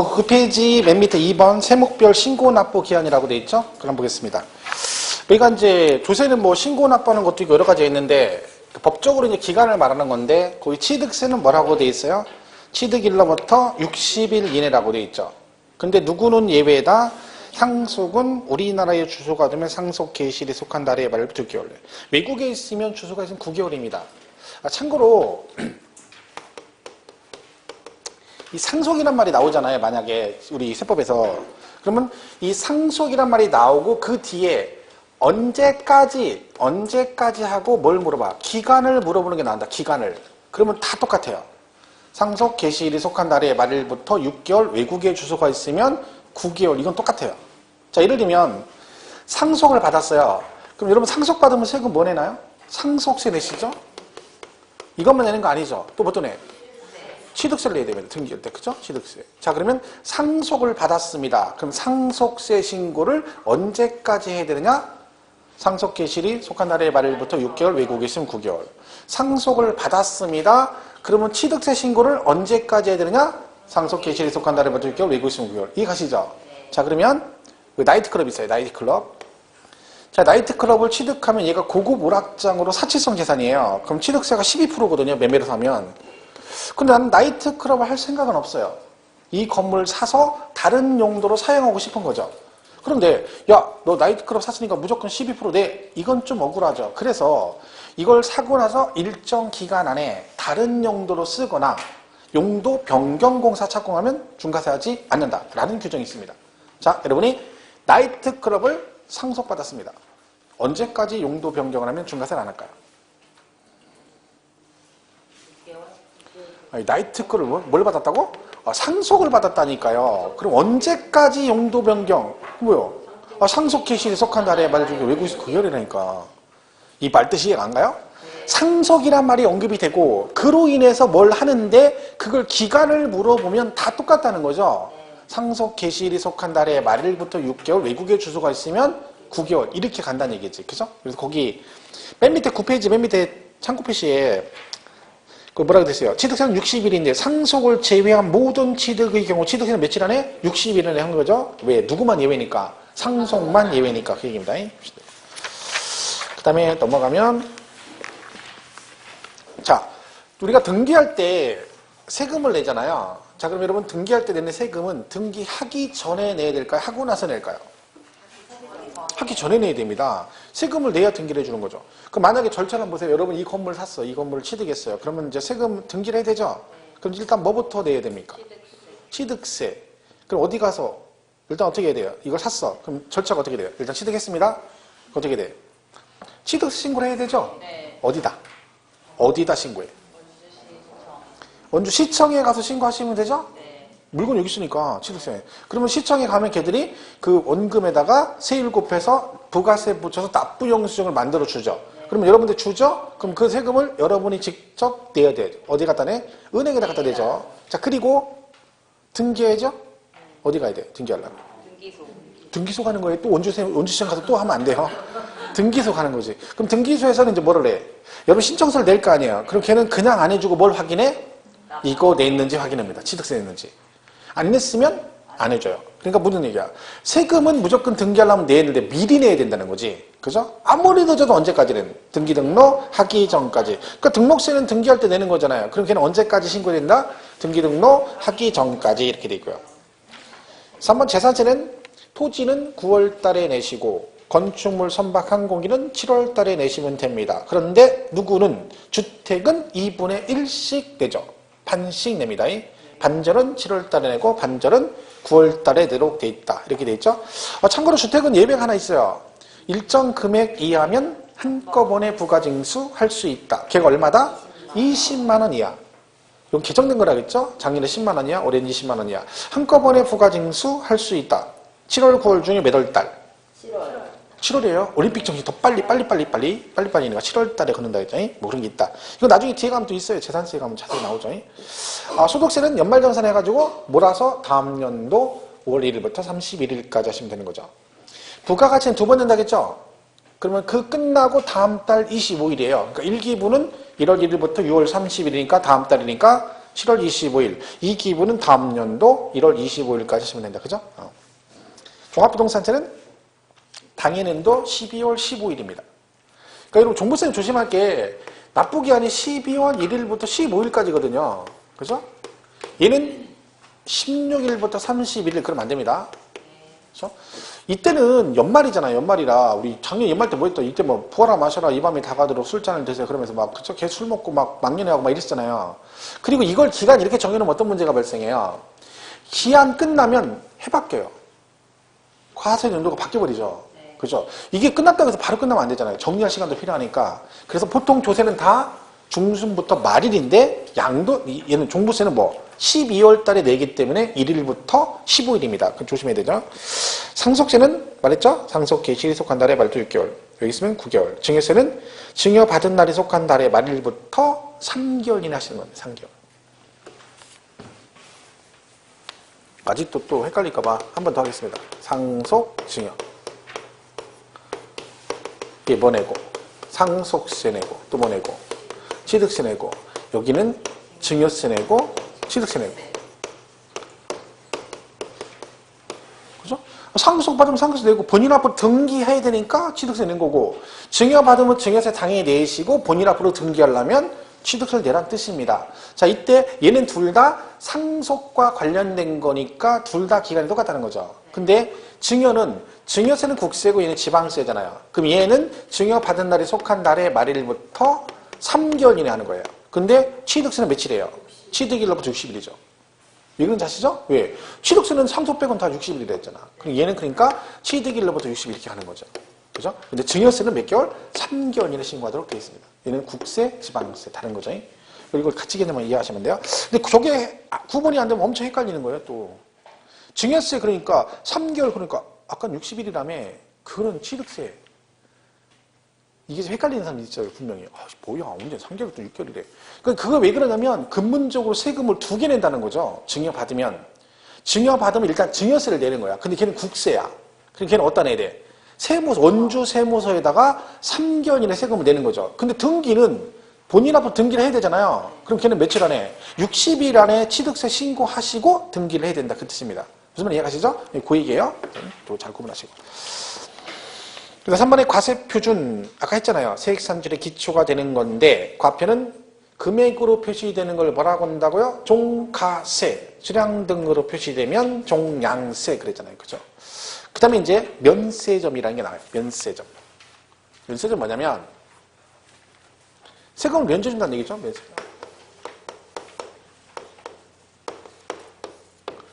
그 페이지 맨 밑에 2번 세목별 신고 납부 기한이라고 돼 있죠? 그럼 보겠습니다. 여기가 이제 조세는 뭐 신고 납부하는 것도 있고 여러 가지가 있는데 법적으로 이제 기간을 말하는 건데 거기 취득세는 뭐라고 돼 있어요? 취득일로부터 60일 이내라고 돼 있죠. 근데 누구는 예외다? 상속은 우리나라의 주소가 되면 상속 개시일에 속한 달에 말부터 6개월. 외국에 있으면 주소가 있으면 9개월입니다. 참고로 이 상속이란 말이 나오잖아요. 만약에 우리 세법에서. 그러면 이 상속이란 말이 나오고 그 뒤에 언제까지 하고 뭘 물어봐? 기간을 물어보는 게 나온다. 기간을. 그러면 다 똑같아요. 상속 개시일이 속한 달의 말일부터 6개월, 외국에 주소가 있으면 9개월. 이건 똑같아요. 자, 예를 들면 상속을 받았어요. 그럼 여러분 상속받으면 세금 뭐 내나요? 상속세 내시죠? 이것만 내는 거 아니죠? 또 뭐 또 내? 취득세를 내야 됩니다. 등기할 때. 그죠? 취득세. 자, 그러면 상속을 받았습니다. 그럼 상속세 신고를 언제까지 해야 되느냐? 상속 개시일이 속한 달의 말일부터 6개월, 외국에 있으면 9개월. 상속을 받았습니다. 그러면 취득세 신고를 언제까지 해야 되느냐? 상속 개시일이 속한 달에부터 6개월, 외국에 있으면 9개월. 이해 가시죠? 자, 그러면 나이트클럽 있어요. 나이트클럽. 자, 나이트클럽을 취득하면 얘가 고급 오락장으로 사치성 재산이에요. 그럼 취득세가 12%거든요. 매매로 사면. 근데 나는 나이트클럽을 할 생각은 없어요. 이 건물 사서 다른 용도로 사용하고 싶은 거죠. 그런데 야, 너 나이트클럽 샀으니까 무조건 12% 내. 이건 좀 억울하죠. 그래서 이걸 사고 나서 일정 기간 안에 다른 용도로 쓰거나 용도 변경 공사 착공하면 중과세 하지 않는다라는 규정이 있습니다. 자, 여러분이 나이트클럽을 상속받았습니다. 언제까지 용도 변경을 하면 중과세를 안 할까요? 아니, 나이트클럽을 뭘 받았다고? 상속을 받았다니까요. 그럼 언제까지 용도 변경? 뭐요? 상속 개시일에 속한 달에 말해주기 외국에서 9개월이라니까. 이 말뜻이 이해가 안 가요? 상속이란 말이 언급이 되고 그로 인해서 뭘 하는데 그걸 기간을 물어보면 다 똑같다는 거죠. 상속 개시일이 속한 달에 말일부터 6개월, 외국에 주소가 있으면 9개월 이렇게 간다는 얘기지. 그죠? 그래서 거기 맨 밑에 9페이지 맨 밑에 참고 표시에 그 뭐라고 됐어요? 취득세는 60일인데 상속을 제외한 모든 취득의 경우 취득세는 며칠 안에? 60일 안에 한 거죠. 왜? 누구만 예외니까? 상속만 예외니까 그 얘기입니다. 그 다음에 넘어가면 자, 우리가 등기할 때 세금을 내잖아요. 자, 그럼 여러분 등기할 때 내는 세금은 등기하기 전에 내야 될까요? 하고 나서 낼까요? 하기 전에 내야 됩니다. 세금을 내야 등기를 해주는 거죠. 그럼 만약에 절차를 한번 보세요. 여러분 이 건물 샀어. 이 건물을 취득했어요. 그러면 이제 세금 등기를 해야 되죠? 그럼 일단 뭐부터 내야 됩니까? 취득세. 그럼 어디 가서 일단 어떻게 해야 돼요? 이걸 샀어. 그럼 절차가 어떻게 돼요? 일단 취득했습니다. 어떻게 돼요? 취득세 신고를 해야 되죠? 네. 어디다 신고해? 원주시청에 가서 신고하시면 되죠? 물건 여기 있으니까 취득세. 그러면 시청에 가면 걔들이 그 원금에다가 세율 곱해서 부가세 붙여서 납부 영수증을 만들어 주죠. 그러면 여러분들 주죠? 그럼 그 세금을 여러분이 직접 내야 돼요. 어디 갖다 내? 은행에다 갖다 내죠. 자, 그리고 등기해야죠? 어디 가야 돼요? 등기하려면? 등기소 가는 거예요. 또 원주시청 가서 또 하면 안 돼요. 등기소 가는 거지. 그럼 등기소에서는 이제 뭐를 내? 여러분 신청서를 낼 거 아니에요. 그럼 걔는 그냥 안 해주고 뭘 확인해? 이거 냈는지 확인합니다. 취득세 냈는지. 안 냈으면 안 해줘요. 그러니까 무슨 얘기야? 세금은 무조건 등기하려면 내야 되는데 미리 내야 된다는 거지. 그죠? 아무리 늦어도 언제까지는? 등기 등록 하기 전까지. 그러니까 등록세는 등기할 때 내는 거잖아요. 그럼 걔는 언제까지 신고된다? 등기 등록 하기 전까지 이렇게 돼 있고요. 3번 재산세는 토지는 9월 달에 내시고 건축물 선박 항공기는 7월 달에 내시면 됩니다. 그런데 누구는 주택은 2분의 1씩 내죠. 반씩 냅니다. 반절은 7월 달에 내고 반절은 9월 달에 내도록 돼 있다. 이렇게 돼 있죠. 참고로 주택은 예외가 하나 있어요. 일정 금액 이하면 한꺼번에 부가징수 할 수 있다. 걔가 얼마다? 20만 원 이하. 이건 개정된 거라겠죠? 작년에 10만 원 이하, 올해는 20만 원 이하. 한꺼번에 부가징수 할 수 있다. 7월, 9월 중에 몇 월 달? 7월이에요. 올림픽 정신 더 빨리니까 7월 달에 걷는다 했죠. 뭐 그런 게 있다. 이거 나중에 뒤에 가면 또 있어요. 재산세에 가면 자세히 나오죠. 소득세는 연말정산해 가지고 몰아서 다음 연도 5월 1일부터 31일까지 하시면 되는 거죠. 부가가치는 두 번 낸다겠죠? 그러면 그 끝나고 다음 달 25일이에요. 그러니까 1기분은 1월 1일부터 6월 30일이니까 다음 달이니까 7월 25일. 이 기부는 다음 연도 1월 25일까지 하시면 된다. 그죠? 종합부동산세는 당해년도 12월 15일입니다. 그러니까 여러분 종부세는 조심할 게 납부기한이 12월 1일부터 15일까지거든요. 그죠? 얘는 16일부터 31일 그러면 안 됩니다. 그죠? 이때는 연말이잖아요. 연말이라 우리 작년 연말 때 뭐 했더? 이때 뭐 부어라 마셔라 이 밤이 다가도록 술잔을 드세요. 그러면서 막 그쵸? 걔 술 먹고 막 막년회하고 막 이랬잖아요. 그리고 이걸 기간 이렇게 정해놓으면 어떤 문제가 발생해요? 기한 끝나면 해바뀌어요. 과세 연도가 바뀌어버리죠. 그죠? 이게 끝났다고 해서 바로 끝나면 안 되잖아요. 정리할 시간도 필요하니까. 그래서 보통 조세는 다 중순부터 말일인데 양도 얘는 종부세는 뭐 12월 달에 내기 때문에 1일부터 15일입니다. 그건 조심해야 되죠. 상속세는 말했죠? 상속 개시일이 속한 달에 말도 6개월. 여기 있으면 9개월. 증여세는 증여받은 날이 속한 달에 말일부터 3개월 이내 하시는 겁니다. 3개월. 아직도 또 헷갈릴까봐 한 번 더 하겠습니다. 상속, 증여. 이게 뭐 내고, 상속세 내고, 또 뭐 내고, 취득세 내고, 여기는 증여세 내고, 취득세 내고. 그죠? 상속 받으면 상속세 내고, 본인 앞으로 등기해야 되니까 취득세 낸 거고, 증여 받으면 증여세 당연히 내시고, 본인 앞으로 등기하려면 취득세를 내란 뜻입니다. 자, 이때 얘는 둘 다 상속과 관련된 거니까 둘 다 기간이 똑같다는 거죠. 근데 증여세는 국세고 얘는 지방세잖아요. 그럼 얘는 증여받은 날이 속한 달의 말일부터 3개월 이내 하는 거예요. 근데 취득세는 며칠이에요? 취득일로부터 60일이죠. 왜 그런지 아시죠? 왜? 취득세는 상속 빼고는 다 60일이라 했잖아. 그럼 얘는 그러니까 취득일로부터 60일 이렇게 하는 거죠. 그죠? 근데 증여세는 몇 개월? 3개월 이내 신고하도록 되어 있습니다. 얘는 국세, 지방세 다른 거죠. 그리고 같이 개념만 이해하시면 돼요. 근데 저게 구분이 안 되면 엄청 헷갈리는 거예요, 또. 증여세 그러니까 3개월 그러니까 아까 60일이라며 그거는 취득세. 이게 좀 헷갈리는 사람이 있어요, 분명히. 아, 뭐야, 언제 3개월 또 6개월이래. 그러니까 그거 왜 그러냐면 근본적으로 세금을 2개 낸다는 거죠. 증여받으면 일단 증여세를 내는 거야. 근데 걔는 국세야. 그럼 걔는 어디다 내야 돼? 세무서, 원주 세무서에다가 3개월 이내 세금을 내는 거죠. 근데 등기는 본인 앞으로 등기를 해야 되잖아요. 그럼 걔는 며칠 안에? 60일 안에 취득세 신고하시고 등기를 해야 된다. 그 뜻입니다. 무슨 말 이해가시죠? 그 얘기예요. 또 잘 구분하시고. 그래서 3번의 과세표준, 아까 했잖아요. 세액산출의 기초가 되는 건데, 과표는 금액으로 표시되는 걸 뭐라고 한다고요? 종가세, 수량 등으로 표시되면 종량세 그랬잖아요. 그죠? 그 다음에 이제 면세점이라는 게 나와요. 면세점. 면세점 뭐냐면 세금을 면제준다는 얘기죠. 면세점.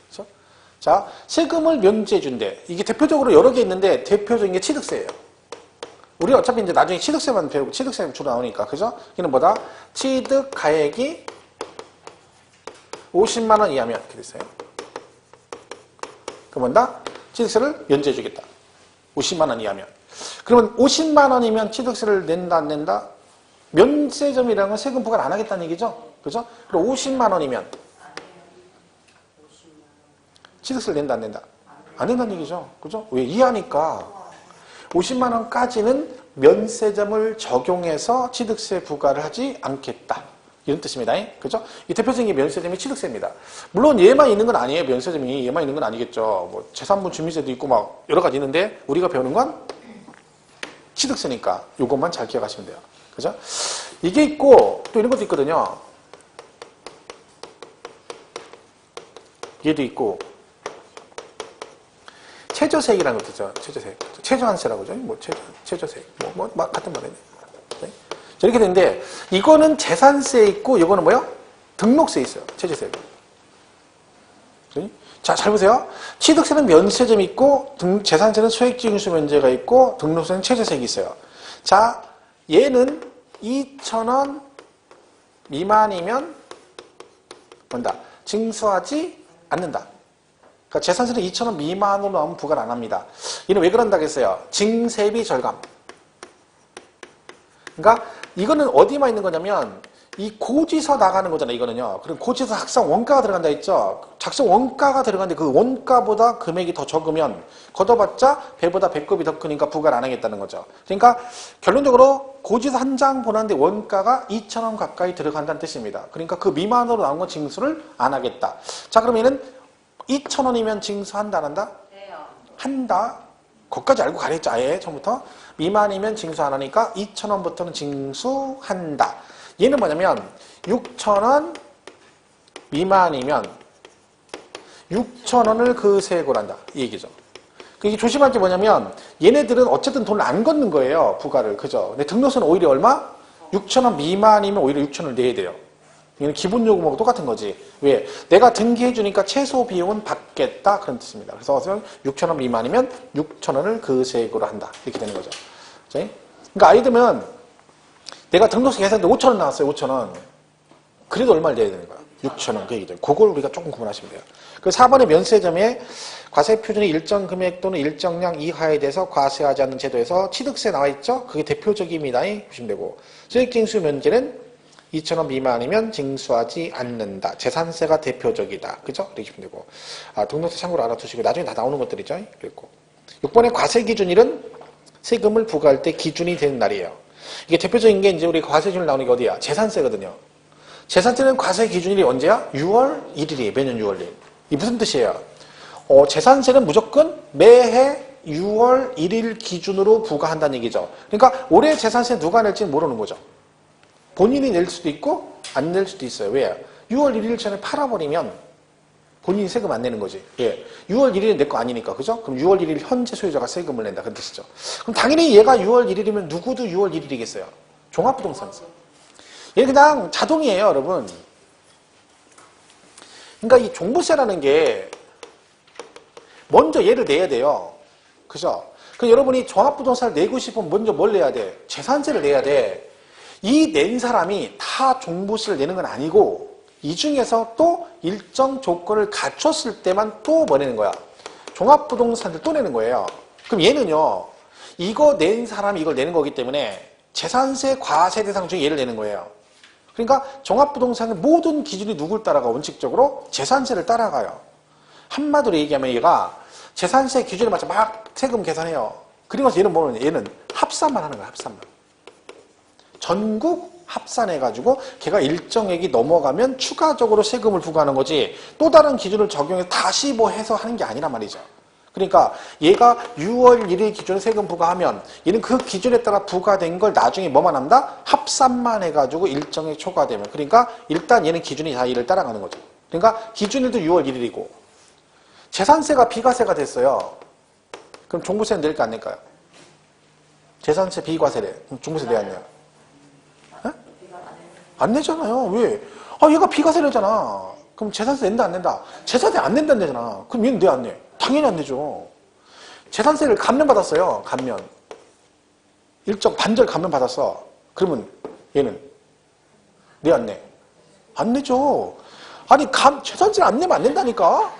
그렇죠? 자, 세금을 면제준대. 이게 대표적으로 여러 개 있는데 대표적인 게 취득세예요. 우리 어차피 이제 나중에 취득세만 배우고 취득세만 주로 나오니까. 그죠? 이는 뭐다? 취득 가액이 50만 원 이하면 이렇게 됐어요. 그럼 뭐다? 취득세를 면제해주겠다. 50만 원 이하면. 그러면 50만 원이면 취득세를 낸다, 안 낸다? 면세점이라는 건 세금 부과를 안 하겠다는 얘기죠? 그죠? 그럼 50만 원이면 취득세를 낸다, 안 낸다? 안 낸다는 얘기죠? 그죠? 왜? 이하니까 50만 원까지는 면세점을 적용해서 취득세 부과를 하지 않겠다. 이런 뜻입니다. 그죠? 이 대표적인 게 면세점이 취득세입니다. 물론 얘만 있는 건 아니에요. 면세점이 얘만 있는 건 아니겠죠. 뭐 재산분 주민세도 있고 막 여러 가지 있는데 우리가 배우는 건 취득세니까 이것만 잘 기억하시면 돼요. 그죠? 이게 있고 또 이런 것도 있거든요. 얘도 있고 최저세액이라는 것도 있죠. 최저세액. 최저한세라고 하죠. 뭐 최저세액. 뭐 같은 말이네. 이렇게 되는데 이거는 재산세 있고 이거는 뭐요? 등록세 있어요. 최저세액. 자, 잘 보세요. 취득세는 면세점 있고 재산세는 소액징수 면제가 있고 등록세는 최저세액이 있어요. 자, 얘는 2,000원 미만이면 뭔다? 징수하지 않는다. 그러니까 재산세는 2,000원 미만으로 나오면 부과를 안 합니다. 얘는 왜 그런다고 했어요? 증세비 절감. 그러니까 이거는 어디만 있는 거냐면 이 고지서 나가는 거잖아요, 이거는요. 그럼 고지서 작성 원가가 들어간다 했죠? 작성 원가가 들어가는데 그 원가보다 금액이 더 적으면 걷어봤자 배보다 배꼽이 더 크니까 부과를 안 하겠다는 거죠. 그러니까 결론적으로 고지서 한 장 보냈는데 원가가 2,000원 가까이 들어간다는 뜻입니다. 그러니까 그 미만으로 나온 건 징수를 안 하겠다. 자, 그럼 얘는 2,000원이면 징수한다, 안 한다? 한다. 거기까지 알고 가랬죠, 아예 처음부터. 미만이면 징수 안 하니까 2,000원부터는 징수한다. 얘는 뭐냐면 6,000원 미만이면 6,000원을 그세액으로 한다. 이 얘기죠. 이게 조심할 게 뭐냐면 얘네들은 어쨌든 돈을 안 걷는 거예요. 부가를. 그죠? 근데 등록세는 오히려 얼마? 6,000원 미만이면 오히려 6,000원을 내야 돼요. 이건 기본 요금하고 똑같은 거지. 왜? 내가 등기해 주니까 최소 비용은 받겠다. 그런 뜻입니다. 그래서 6,000원 미만이면 6,000원을 그세액으로 한다. 이렇게 되는 거죠. 그러니까 아이들은 내가 등록세 계산했는데 5,000원 나왔어요. 5,000원. 그래도 얼마를 내야 되는 거야? 6,000원. 그 얘기죠. 그걸 우리가 조금 구분하시면 돼요. 그 4번의 면세점에 과세 표준이 일정 금액 또는 일정량 이하에 대해서 과세하지 않는 제도에서 취득세 나와 있죠? 그게 대표적입니다. 보시면 되고. 수익징수 면제는 2,000원 미만이면 징수하지 않는다. 재산세가 대표적이다. 그죠? 이렇게 보시면 되고. 등록세 참고로 알아두시고 나중에 다 나오는 것들이죠. 그랬고. 6번의 과세 기준일은 세금을 부과할 때 기준이 되는 날이에요. 이게 대표적인 게 이제 우리 과세 기준일 나오는 게 어디야? 재산세거든요. 재산세는 과세 기준일이 언제야? 6월 1일이에요. 매년 6월 1일. 이게 무슨 뜻이에요? 재산세는 무조건 매해 6월 1일 기준으로 부과한다는 얘기죠. 그러니까 올해 재산세 누가 낼지는 모르는 거죠. 본인이 낼 수도 있고 안 낼 수도 있어요. 왜요? 6월 1일 전에 팔아버리면 본인이 세금 안 내는 거지. 예. 6월 1일은 내 거 아니니까. 그죠? 그럼 6월 1일 현재 소유자가 세금을 낸다. 그런 뜻이죠. 그럼 당연히 얘가 6월 1일이면 누구도 6월 1일이겠어요. 종합부동산세. 얘 그냥 자동이에요, 여러분. 그러니까 이 종부세라는 게 먼저 얘를 내야 돼요. 그죠? 그럼 여러분이 종합부동산을 내고 싶으면 먼저 뭘 내야 돼? 재산세를 내야 돼. 이 낸 사람이 다 종부세를 내는 건 아니고 이 중에서 또 일정 조건을 갖췄을 때만 또 뭐 내는 거야? 종합부동산을 또 내는 거예요. 그럼 얘는요, 이거 낸 사람이 이걸 내는 거기 때문에 재산세 과세 대상 중에 얘를 내는 거예요. 그러니까 종합부동산의 모든 기준이 누굴 따라가? 원칙적으로 재산세를 따라가요. 한마디로 얘기하면 얘가 재산세 기준에 맞춰 막 세금 계산해요. 그리고 얘는 뭐는? 얘는 합산만 하는 거야, 합산만. 전국 합산해가지고 걔가 일정액이 넘어가면 추가적으로 세금을 부과하는 거지 또 다른 기준을 적용해서 다시 뭐 해서 하는 게 아니란 말이죠. 그러니까 얘가 6월 1일 기준에 세금 부과하면 얘는 그 기준에 따라 부과된 걸 나중에 뭐만 한다? 합산만 해가지고 일정액 초과되면 그러니까 일단 얘는 기준이 다 얘를 따라가는 거죠. 그러니까 기준일도 6월 1일이고 재산세가 비과세가 됐어요. 그럼 종부세는 낼까 안 낼까요? 재산세 비과세래. 그럼 종부세 내야 안 내요? 안 내잖아요. 왜? 얘가 비과세 내잖아. 그럼 재산세 낸다 안 낸다? 재산세 안 낸다는 데잖아. 그럼 얘는 내 안 내? 당연히 안 내죠. 재산세를 감면받았어요. 감면. 일정 반절 감면받았어. 그러면 얘는 내 안 내? 안 내죠. 아니 재산세를 안 내면 안 낸다니까?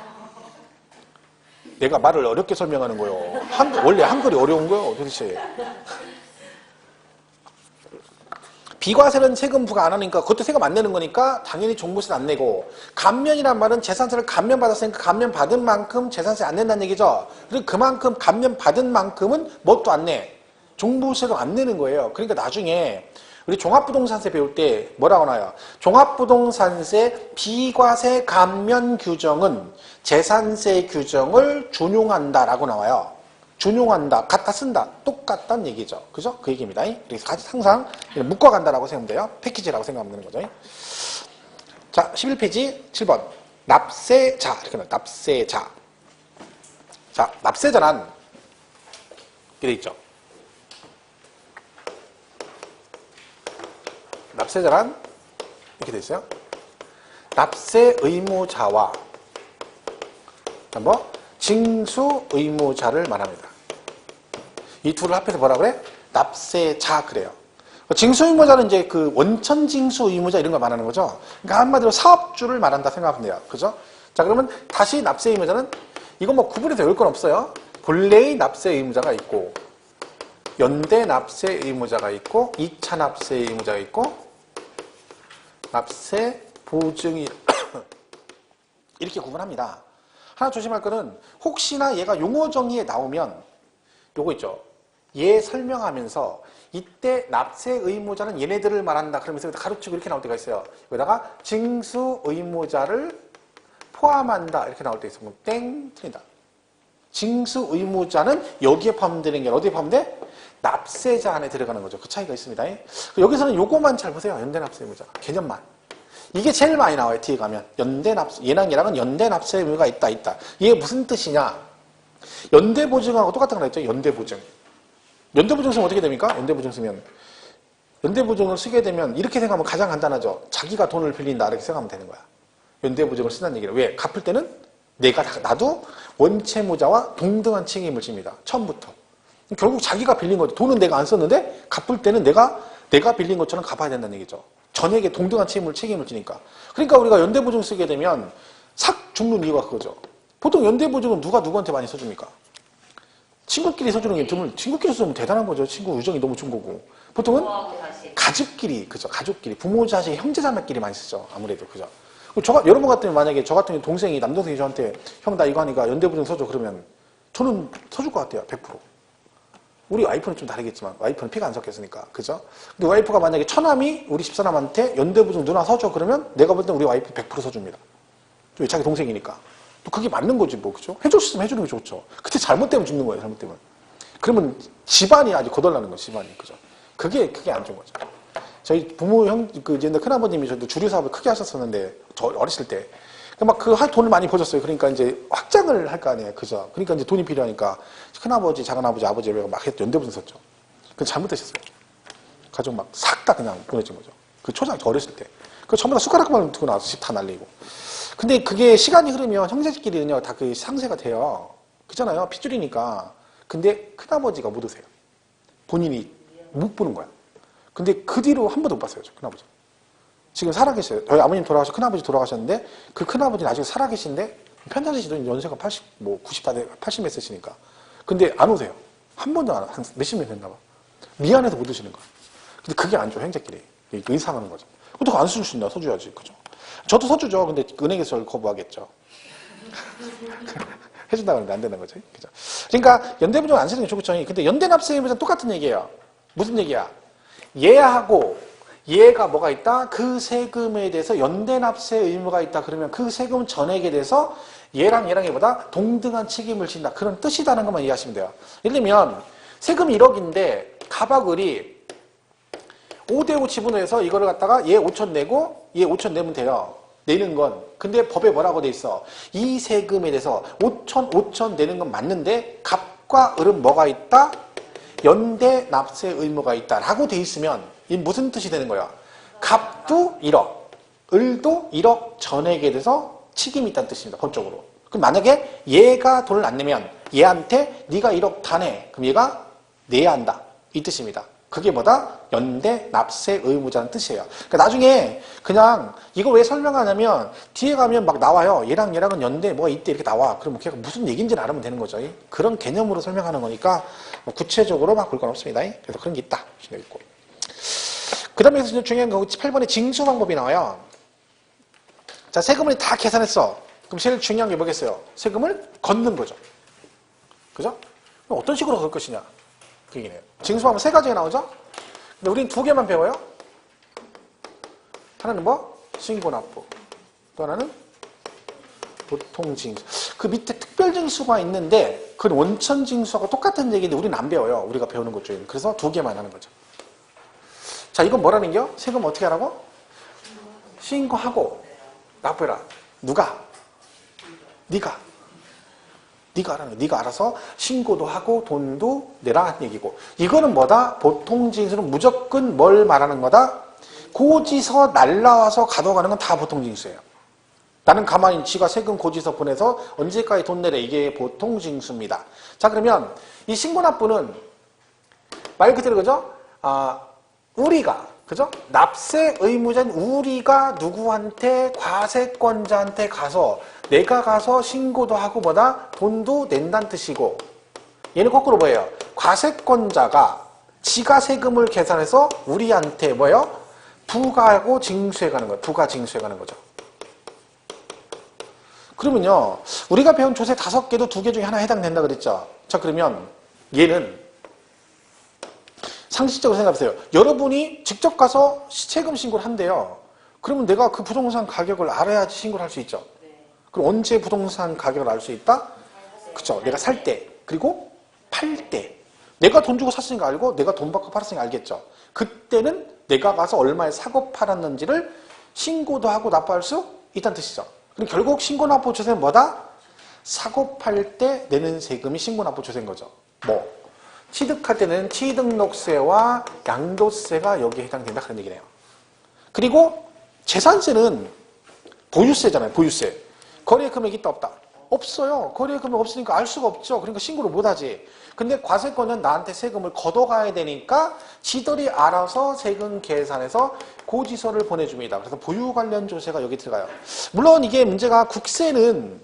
내가 말을 어렵게 설명하는 거예요. 원래 한글이 어려운 거예요. 도대체. 비과세는 세금 부과 안 하니까 그것도 세금 안 내는 거니까 당연히 종부세는 안 내고 감면이란 말은 재산세를 감면받았으니까 감면받은 만큼 재산세 안 낸다는 얘기죠. 그리고 그만큼 감면받은 만큼은 뭣도 안 내. 종부세도 안 내는 거예요. 그러니까 나중에 우리 종합부동산세 배울 때 뭐라고 나와요? 종합부동산세 비과세 감면 규정은 재산세 규정을 준용한다라고 나와요. 준용한다, 갖다 쓴다, 똑같다는 얘기죠. 그죠? 그 얘기입니다. 그래서 항상 묶어간다라고 생각하면 돼요. 패키지라고 생각하면 되는 거죠. 자, 11페이지 7번. 납세자. 이렇게 나와요. 납세자. 자, 납세자란 이렇게 돼 있죠. 납세자란 이렇게 돼 있어요. 납세 의무자와 뭐 징수 의무자를 말합니다. 이 둘을 합해서 뭐라 그래? 납세자 그래요. 징수 의무자는 이제 그 원천 징수 의무자 이런 걸 말하는 거죠. 그러니까 한마디로 사업주를 말한다 생각하면 돼요. 그죠? 자, 그러면 다시 납세 의무자는 이건 뭐 구분해서 외울 건 없어요. 본래의 납세 의무자가 있고 연대 납세 의무자가 있고 2차 납세 의무자가 있고 납세 보증이 이렇게 구분합니다. 하나 조심할 거는 혹시나 얘가 용어 정의에 나오면 요거 있죠. 얘 설명하면서 이때 납세 의무자는 얘네들을 말한다. 그러면서 가로치고 이렇게 나올 때가 있어요. 여기다가 징수 의무자를 포함한다. 이렇게 나올 때 있으면 땡 틀린다. 징수 의무자는 여기에 포함되는 게 어디에 포함돼? 납세자 안에 들어가는 거죠. 그 차이가 있습니다. 여기서는 요거만 잘 보세요. 연대납세 의무자. 개념만. 이게 제일 많이 나와요. 뒤에 가면. 연대납세, 얘랑 연대납세 의무가 있다. 이게 무슨 뜻이냐? 연대보증하고 똑같은 거 했죠. 연대보증. 연대보증 쓰면 어떻게 됩니까? 연대보증 쓰면. 연대보증을 쓰게 되면 이렇게 생각하면 가장 간단하죠. 자기가 돈을 빌린다. 이렇게 생각하면 되는 거야. 연대보증을 쓴다는 얘기를. 왜? 갚을 때는 나도 원채무자와 동등한 책임을 집니다. 처음부터. 결국 자기가 빌린 거죠. 돈은 내가 안 썼는데 갚을 때는 내가 빌린 것처럼 갚아야 된다는 얘기죠. 전액에 동등한 책임을 지니까. 그러니까 우리가 연대보증 쓰게 되면 삭 죽는 이유가 그거죠. 보통 연대보증은 누가 누구한테 많이 써줍니까? 친구끼리 써주는 게 드물. 친구끼리 써주면 대단한 거죠. 친구 우정이 너무 좋은 거고. 보통은 가족끼리, 그죠? 가족끼리, 부모, 자식, 형제자매끼리 많이 쓰죠. 아무래도, 그죠? 여러분 같으면 만약에 저 같은 동생이, 남동생이 저한테 형 나 이거 하니까 연대보증 써줘. 그러면 저는 써줄 것 같아요. 100%. 우리 와이프는 좀 다르겠지만, 와이프는 피가 안 섞였으니까. 그죠? 근데 와이프가 만약에 처남이 우리 집사람한테 연대보증 누나 써줘. 그러면 내가 볼 땐 우리 와이프 100% 써줍니다. 자기 동생이니까. 또 그게 맞는 거지, 뭐. 그죠? 해줄 수 있으면 해주는 게 좋죠. 그때 잘못되면 죽는 거예요, 잘못되면. 그러면 집안이 아주 거덜나는 거예요, 집안이. 그죠? 그게 안 좋은 거죠. 저희 부모, 옛날 큰아버님이 저도 주류 사업을 크게 하셨었는데, 저 어렸을 때. 돈을 많이 버셨어요. 그러니까 이제 확장을 할 거 아니에요. 그죠? 그러니까 이제 돈이 필요하니까 큰아버지, 작은아버지, 아버지 막 연대보증 썼죠. 그건 잘못되셨어요. 가족 막 싹 다 그냥 보내준 거죠. 그 초장, 저 어렸을 때. 그 전부 다 숟가락만 두고 나와서 집 다 날리고. 근데 그게 시간이 흐르면 형제끼리는요, 다 그 상쇄가 돼요. 그잖아요. 핏줄이니까. 근데 큰아버지가 못 오세요. 본인이 못 보는 거야. 근데 그 뒤로 한 번도 못 봤어요, 큰아버지. 지금 살아계셔요. 저희 아버님 큰아버지 돌아가셨는데, 그 큰아버지는 아직 살아계신데, 편찮으시던 연세가 90몇 세시니까. 근데 안 오세요. 한 번도 한 몇십 년 됐나 봐. 미안해서 못 오시는 거야. 근데 그게 안 좋아, 형제끼리. 의상하는 거죠. 그것도 안 써줄 수 있나? 써줘야지. 그죠? 저도 써주죠. 근데 은행에서 저를 거부하겠죠. 해준다고 하는데 안 되는 거죠. 그죠? 그러니까 연대보증 안 쓰는 게 좋겠죠. 근데 연대납세 의무자는 똑같은 얘기예요. 무슨 얘기야? 얘하고 얘가 뭐가 있다? 그 세금에 대해서 연대납세 의무가 있다. 그러면 그 세금 전액에 대해서 얘랑 얘보다 동등한 책임을 진다. 그런 뜻이라는 것만 이해하시면 돼요. 예를 들면 세금이 1억인데 가박을이 5대5 지분해서 이거를 갖다가 얘 5천 내고 얘 5천 내면 돼요. 내는 건. 근데 법에 뭐라고 돼 있어? 이 세금에 대해서 5천 내는 건 맞는데 갑과 을은 뭐가 있다? 연대 납세 의무가 있다. 라고 돼 있으면 이 무슨 뜻이 되는 거야? 갑도 1억, 을도 1억 전액에 대해서 책임이 있다는 뜻입니다. 법적으로. 그럼 만약에 얘가 돈을 안 내면 얘한테 네가 1억 다 내. 그럼 얘가 내야 한다. 이 뜻입니다. 그게 뭐다? 연대 납세 의무자는 뜻이에요. 그러니까 나중에 그냥 이걸 왜 설명하냐면 뒤에 가면 막 나와요. 얘랑은 연대 뭐가 있대 이렇게 나와. 그러면 걔가 무슨 얘기인지는 알으면 되는 거죠. 그런 개념으로 설명하는 거니까 뭐 구체적으로 막 볼 건 없습니다. 그래서 그런 게 있다. 있고. 그 다음에 중요한 거 8번에 징수 방법이 나와요. 자, 세금을 다 계산했어. 그럼 제일 중요한 게 뭐겠어요? 세금을 걷는 거죠. 그죠? 그럼 어떤 식으로 걸 것이냐? 그 얘기네요. 징수하면 3가지가 나오죠? 근데 우린 2개만 배워요. 하나는 뭐? 신고납부. 또 하나는 보통징수. 그 밑에 특별징수가 있는데 그건 원천징수하고 똑같은 얘기인데 우리는 안 배워요. 우리가 배우는 것 중에. 그래서 2개만 하는 거죠. 자, 이건 뭐라는 게요? 세금 어떻게 하라고? 신고하고 납부해라. 누가? 네가 하라는 거야. 네가 알아서 신고도 하고 돈도 내라 하는 얘기고. 이거는 뭐다? 보통징수는 무조건 뭘 말하는 거다? 고지서 날라와서 가져가는 건 다 보통징수예요. 나는 가만히 지가 세금 고지서 보내서 언제까지 돈 내래. 이게 보통징수입니다. 자, 그러면 이 신고납부는 말 그대로 그죠? 우리가 그죠? 납세 의무자인 우리가 누구한테 과세권자한테 가서 내가 가서 신고도 하고 뭐다? 돈도 낸다는 뜻이고 얘는 거꾸로 뭐예요? 과세권자가 지가 세금을 계산해서 우리한테 뭐예요? 부가하고 징수해 가는 거예요. 부가 징수해 가는 거죠. 그러면요, 우리가 배운 조세 5개도 2개 중에 하나 해당된다 그랬죠. 자, 그러면 얘는 상식적으로 생각해보세요. 여러분이 직접 가서 세금 신고를 한대요. 그러면 내가 그 부동산 가격을 알아야지 신고를 할 수 있죠. 그럼 언제 부동산 가격을 알 수 있다? 그쵸. 내가 살 때, 그리고 팔 때. 내가 돈 주고 샀으니까 알고, 내가 돈 받고 팔았으니까 알겠죠. 그때는 내가 가서 얼마에 사고 팔았는지를 신고도 하고 납부할 수 있다는 뜻이죠. 그럼 결국 신고납부조세는 뭐다? 사고 팔 때 내는 세금이 신고납부조세인 거죠. 뭐? 취득할 때는 취득록세와 양도세가 여기에 해당된다 그런 얘기네요. 그리고 재산세는 보유세잖아요. 보유세. 거래 금액이 있다 없다? 없어요. 거래 금액 없으니까 알 수가 없죠. 그러니까 신고를 못하지. 근데 과세권은 나한테 세금을 걷어가야 되니까 지들이 알아서 세금 계산해서 고지서를 보내줍니다. 그래서 보유 관련 조세가 여기 들어가요. 물론 이게 문제가 국세는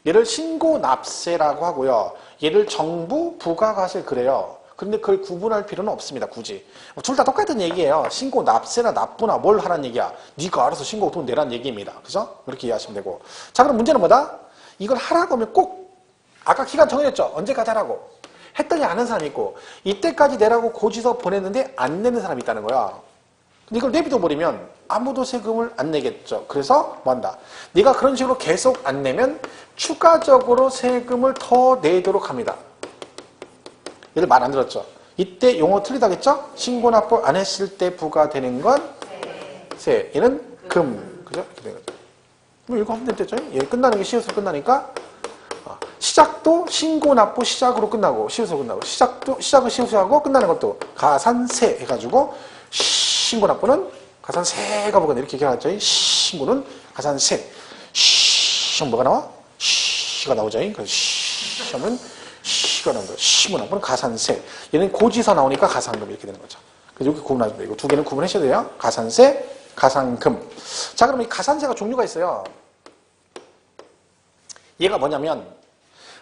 얘를 신고납세라고 하고요. 얘를 정부 부가과세 그래요. 그런데 그걸 구분할 필요는 없습니다. 굳이. 둘 다 똑같은 얘기예요. 신고납세나 납부나 뭘 하라는 얘기야. 네가 알아서 신고 돈 내라는 얘기입니다. 그죠? 이렇게 이해하시면 되고. 자, 그럼 문제는 뭐다? 이걸 하라고 하면 꼭 아까 기간 정해졌죠? 언제까지 하라고? 했더니 안 하는 사람이 있고 이때까지 내라고 고지서 보냈는데 안 내는 사람이 있다는 거야. 근데 이걸 내비둬 버리면 아무도 세금을 안 내겠죠. 그래서 뭐 한다? 네가 그런 식으로 계속 안 내면 추가적으로 세금을 더 내도록 합니다. 얘를 말 안 들었죠? 이때 용어 틀리다겠죠? 신고납부 안 했을 때 부과되는 건 세. 얘는 금. 그죠? 이렇게 되는 거죠. 그럼 이거 하면 됐죠? 얘 끝나는 게 시효로 끝나니까 시작도 신고납부 시작으로 끝나고 시효로 끝나고 시작은 시효하고 끝나는 것도 가산세 해가지고 신고납부는 가산세가 뭐가 이렇게 얘기하죠. 신고는 가산세. 시험 뭐가 나와? 시가 나오죠. 그래서 시험은 시가 나온다. 신고납부는 가산세. 얘는 고지서 나오니까 가산금 이렇게 되는 거죠. 그래서 여기 구분하시면 돼요. 이거 2개는 구분하셔야 돼요. 가산세, 가산금. 자, 그럼 이 가산세가 종류가 있어요. 얘가 뭐냐면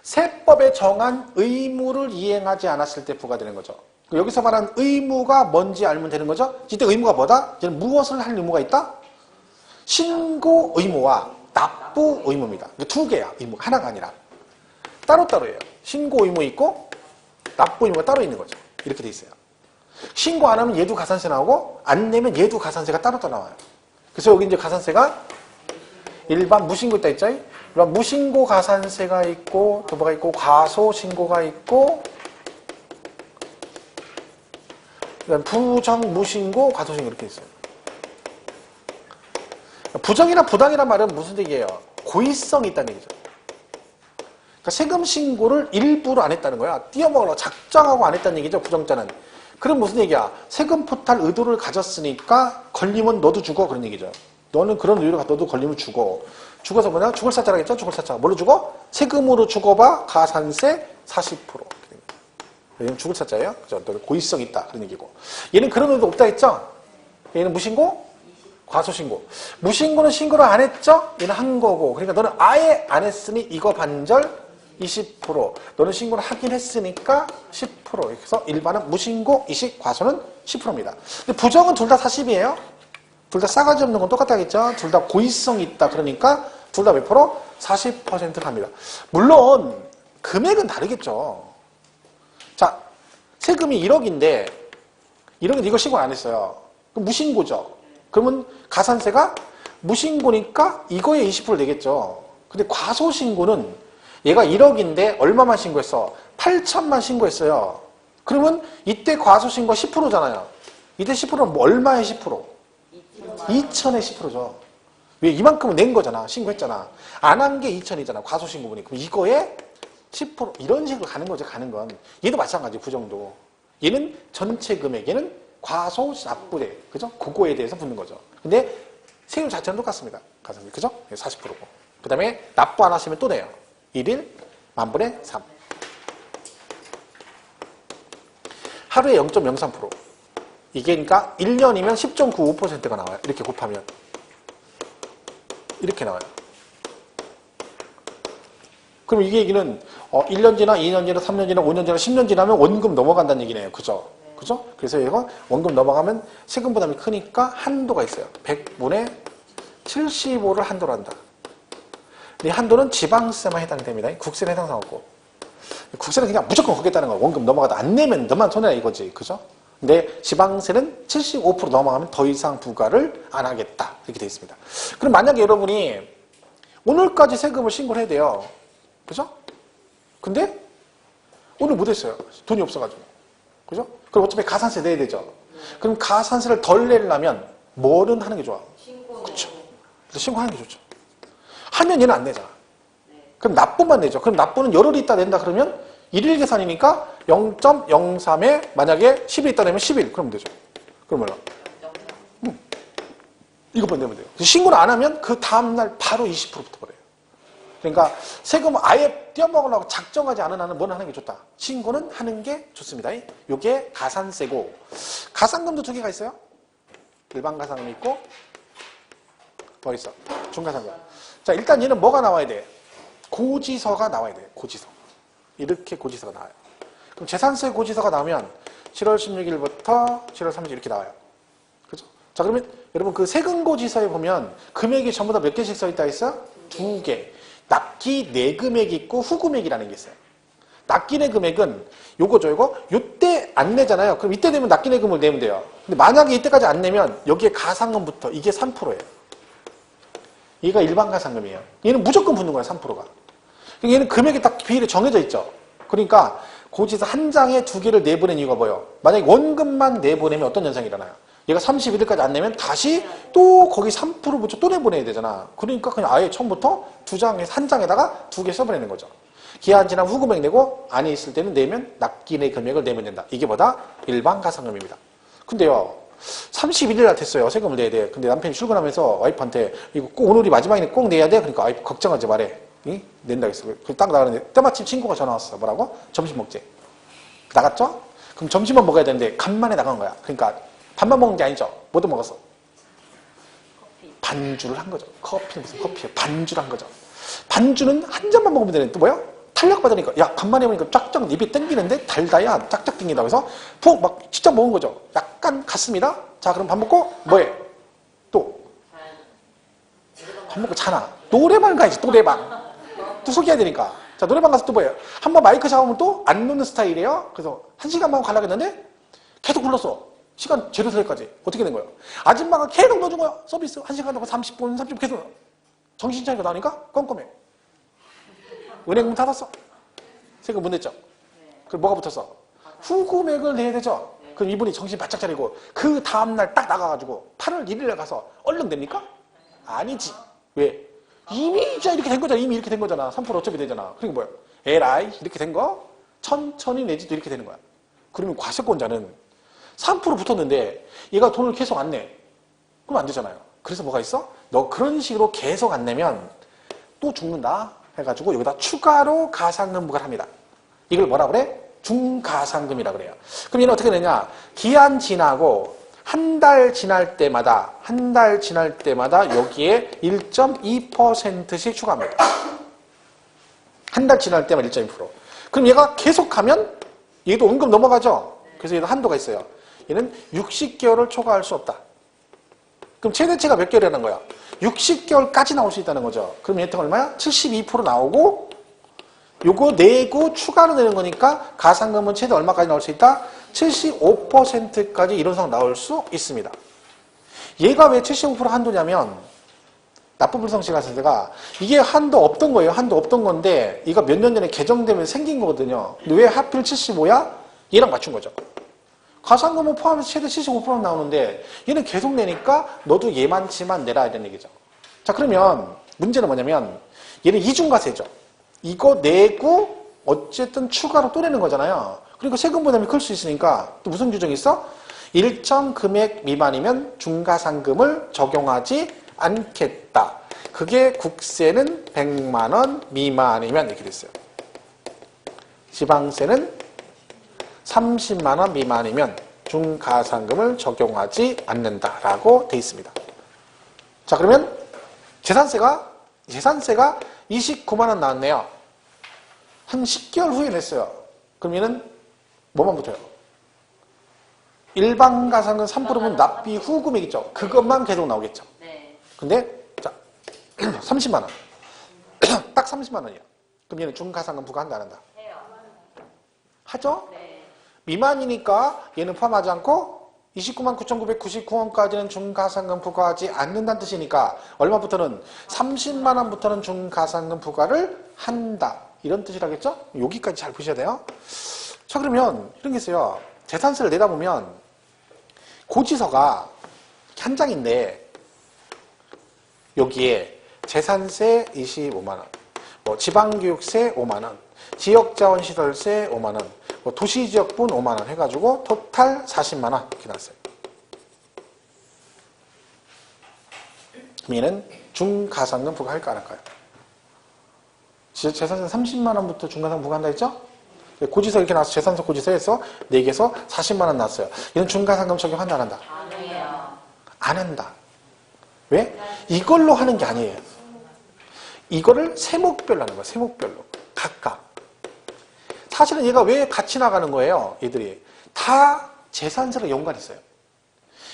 세법에 정한 의무를 이행하지 않았을 때 부과되는 거죠. 여기서 말하는 의무가 뭔지 알면 되는 거죠. 이때 의무가 뭐다? 얘는 무엇을 할 의무가 있다? 신고 의무와 납부 의무입니다. 2개야. 의무가 하나가 아니라 따로따로예요. 신고 의무 있고 납부 의무가 따로 있는 거죠. 이렇게 돼 있어요. 신고 안 하면 얘도 가산세 나오고 안 내면 얘도 가산세가 따로따로 나와요. 그래서 여기 이제 가산세가 일반 무신고 있다 했죠? 일반 무신고 가산세가 있고 또 뭐가 있고 과소신고가 있고 부정 무신고 과소신고 이렇게 있어요. 부정이나 부당이란 말은 무슨 얘기예요? 고의성이 있다는 얘기죠. 그러니까 세금 신고를 일부러 안 했다는 거야. 띄어먹으려고 작정하고 안 했다는 얘기죠. 부정자는. 그럼 무슨 얘기야? 세금 포탈 의도를 가졌으니까 걸리면 너도 죽어 그런 얘기죠. 너는 그런 의도로 너도 걸리면 죽어. 죽어서 뭐냐? 죽을 사자라겠죠? 죽을 사자. 뭘로 죽어? 세금으로 죽어봐 가산세 40%. 얘는 죽을 사자예요. 그죠? 너는 고의성 있다. 그런 얘기고. 얘는 그런 의도 없다 했죠? 얘는 무신고? 과소신고. 무신고는 신고를 안 했죠? 얘는 한 거고. 그러니까 너는 아예 안 했으니 이거 반절 20%. 너는 신고를 하긴 했으니까 10%. 그래서 일반은 무신고, 이식, 과소는 10%입니다. 근데 부정은 둘 다 40이에요. 둘 다 싸가지 없는 건 똑같다겠죠? 둘 다 고의성이 있다. 그러니까 둘 다 몇 프로? 40% 갑니다. 물론 금액은 다르겠죠. 자, 세금이 1억인데 1억인데 이거 신고 안 했어요. 그럼 무신고죠. 그러면 가산세가 무신고니까 이거에 20% 내겠죠. 근데 과소신고는 얘가 1억인데 얼마만 신고했어? 8천만 신고했어요. 그러면 이때 과소신고 10%잖아요. 이때 10%는 뭐 얼마의 10%? 2천의 10%죠. 왜? 이만큼은 낸 거잖아. 신고했잖아. 안 한 게 2천이잖아. 과소신고분이. 그럼 이거에 10% 이런 식으로 가는 거죠. 가는 건. 얘도 마찬가지. 부정도. 얘는 전체 금액에는 과소 납부대. 그죠? 그거에 대해서 붙는 거죠. 근데 세율 자체는 똑같습니다. 가산세. 그죠? 40%고. 그 다음에 납부 안 하시면 또 내요. 1일 만분의 3. 하루에 0.03%. 이게 그러니까 1년이면 10.95%가 나와요. 이렇게 곱하면. 이렇게 나와요. 그럼 이게 얘기는 1년 지나 2년 지나 3년 지나 5년 지나 10년 지나면 원금 넘어간다는 얘기네요. 그죠? 그죠? 그래서 이거 원금 넘어가면 세금 부담이 크니까 한도가 있어요. 100분의 75를 한도로 한다. 이 한도는 지방세만 해당됩니다. 국세는 해당 사항 없고. 국세는 그냥 무조건 걷겠다는 거야. 원금 넘어가도 안 내면 너만 손해라 이거지. 그죠? 근데 지방세는 75% 넘어가면 더 이상 부과를 안 하겠다. 이렇게 되어 있습니다. 그럼 만약에 여러분이 오늘까지 세금을 신고를 해야 돼요. 그죠? 근데 오늘 못했어요. 돈이 없어가지고. 그죠? 그럼 어차피 가산세 내야 되죠. 그럼 가산세를 덜 내려면 뭐는 하는 게 좋아? 그렇죠. 그래서 신고하는 게 좋죠. 하면 얘는 안 내잖아. 그럼 납부만 내죠. 그럼 납부는 열흘 있다 낸다 그러면 1일 계산이니까 0.03에 만약에 10일 있다 내면 10일. 그러면 되죠. 그럼 얼마? 이것만 내면 돼요. 신고를 안 하면 그 다음날 바로 20% 붙어버려요. 그러니까 세금을 아예 떼어먹으려고 작정하지 않은 한은 뭐는 하는 게 좋다. 신고는 하는 게 좋습니다. 이게 가산세고, 가산금도 두 개가 있어요. 일반 가산금이 있고 뭐 있어? 중가산금. 자, 일단 얘는 뭐가 나와야 돼? 고지서가 나와야 돼. 고지서. 이렇게 고지서가 나와요. 그럼 재산세 고지서가 나오면 7월 16일부터 7월 30일 이렇게 나와요. 그죠? 자, 그러면 여러분 그 세금 고지서에 보면 금액이 전부 다 몇 개씩 써 있다 했어요? 2개. 납기 내금액이 있고 후금액이라는 게 있어요. 납기 내금액은 요거죠, 요거. 요때 안 내잖아요. 그럼 이때 되면 납기 내금을 내면 돼요. 근데 만약에 이때까지 안 내면 여기에 가산금부터 이게 3%예요. 얘가 일반 가산금이에요. 얘는 무조건 붙는 거야, 3%가. 얘는 금액이 딱 비율이 정해져 있죠. 그러니까 고지서 한 장에 2개를 내보낸 이유가 뭐예요? 만약에 원금만 내보내면 어떤 현상이 일어나요? 얘가 31일까지 안 내면 다시 또 거기 3% 붙여 또 내보내야 되잖아. 그러니까 그냥 아예 처음부터 한 장에다가 2개 써버리는 거죠. 기한 지난 후 금액 내고 안에 있을 때는 내면 납기 내 금액을 내면 된다. 이게 뭐다? 일반 가산금입니다. 근데요, 31일 됐어요. 세금을 내야 돼. 근데 남편이 출근하면서 와이프한테 이거 꼭 오늘이 마지막이니 꼭 내야 돼? 그러니까 와이프 걱정하지 말해. 응? 낸다 했어. 딱 나가는데 때마침 친구가 전화 왔어. 뭐라고? 점심 먹지. 나갔죠? 그럼 점심만 먹어야 되는데 간만에 나간 거야. 그러니까 밥만 먹은 게 아니죠. 뭐도 먹었어? 반주를 한 거죠. 커피는 무슨 커피예요? 반주를 한 거죠. 반주는 한 잔만 먹으면 되는데 또 뭐야? 탄력 받으니까 야 간만에 보니까 쫙쫙 입이 땡기는데 달다야 쫙쫙 땡긴다고 해서 푹 막 진짜 먹은 거죠. 약간 갔습니다. 자 그럼 밥 먹고 뭐해? 또 밥 먹고 자나. 노래방 가야지. 노래방. 또 소개해야 되니까. 자 노래방 가서 또 뭐예요? 한번 마이크 잡으면 또 안 놓는 스타일이에요. 그래서 1시간만 가려고 했는데 계속 불렀어. 시간 제로세까지 어떻게 된 거예요? 아줌마가 계속 넣어준 거야. 서비스 1시간 동안 30분 30분 계속 정신 차리고 나니까 껌껌해. 은행문 닫았어. 세금 못 냈죠? 그럼 뭐가 붙었어? 후금액을 내야 되죠? 그럼 이분이 정신 바짝 차리고 그 다음날 딱 나가가지고 8월 1일에 가서 얼른 냅니까? 아니지. 왜? 이미 이제 이렇게 된 거잖아. 이미 이렇게 된 거잖아. 3% 어차피 되잖아. 그러니까 뭐야? 에라이 이렇게 된 거 천천히 내지도 이렇게 되는 거야. 그러면 과세권자는 3% 붙었는데 얘가 돈을 계속 안 내. 그럼 안 되잖아요. 그래서 뭐가 있어? 너 그런 식으로 계속 안 내면 또 죽는다 해가지고 여기다 추가로 가산금 부과를 합니다. 이걸 뭐라 그래? 중가산금이라 그래요. 그럼 얘는 어떻게 되냐? 기한 지나고 한 달 지날 때마다 여기에 1.2%씩 추가합니다. 한 달 지날 때마다 1.2%. 그럼 얘가 계속 가면 얘도 원금 넘어가죠? 그래서 얘도 한도가 있어요. 얘는 60개월을 초과할 수 없다. 그럼 최대치가 몇 개월이라는 거야? 60개월까지 나올 수 있다는 거죠. 그럼 얘한테 얼마야? 72% 나오고 요거 내고 추가로 내는 거니까 가산금은 최대 얼마까지 나올 수 있다? 75%까지 이런 상황 나올 수 있습니다. 얘가 왜 75% 한도냐면 납부불성시가세가 이게 한도 없던 거예요. 한도 없던 건데 이거 몇 년 전에 개정되면서 생긴 거거든요. 근데 왜 하필 75야? 얘랑 맞춘 거죠. 가산금은 포함해서 최대 75% 나오는데 얘는 계속 내니까 너도 얘만치만 내라 이런 얘기죠. 자 그러면 문제는 뭐냐면 얘는 이중과세죠. 이거 내고 어쨌든 추가로 또 내는 거잖아요. 그러니까 세금 부담이 클 수 있으니까 또 무슨 규정이 있어? 일정 금액 미만이면 중가상금을 적용하지 않겠다. 그게 국세는 100만 원 미만이면 이렇게 됐어요. 지방세는 30만 원 미만이면 중가상금을 적용하지 않는다라고 돼 있습니다. 자 그러면 재산세가 29만 원 나왔네요. 한 10개월 후에 냈어요. 그럼 얘는 뭐만 붙어요? 일반 가산금 3%면 납비 후 금액이죠. 그것만 계속 나오겠죠. 네. 근데 자 30만 원. 딱 30만 원이야. 그럼 얘는 중가산금 부과한다 안 한다? 해요. 하죠? 네. 미만이니까 얘는 포함하지 않고 29만 9,999원까지는 중가산금 부과하지 않는다는 뜻이니까 얼마부터는 30만 원부터는 중가산금 부과를 한다. 이런 뜻이라겠죠? 여기까지 잘 보셔야 돼요. 자 그러면 이런 게 있어요. 재산세를 내다 보면 고지서가 한 장인데 여기에 재산세 25만 원, 뭐 지방교육세 5만 원, 지역자원시설세 5만 원, 뭐 도시지역분 5만 원 해가지고 토탈 40만 원 이렇게 나왔어요. 그럼 얘는 중가산금 부과할까 안 할까요? 재산세 30만 원부터 중가산금 부과한다 했죠? 고지서 이렇게 나와서 재산세 고지서에서 4개에서 40만 원 나왔어요. 얘는 중가산금 적용한다 안 한다? 안 해요. 안 한다. 왜? 이걸로 하는 게 아니에요. 이거를 세목별로 하는 거예요. 세목별로. 각각. 사실은 얘가 왜 같이 나가는 거예요? 얘들이. 다 재산세랑 연관이 있어요.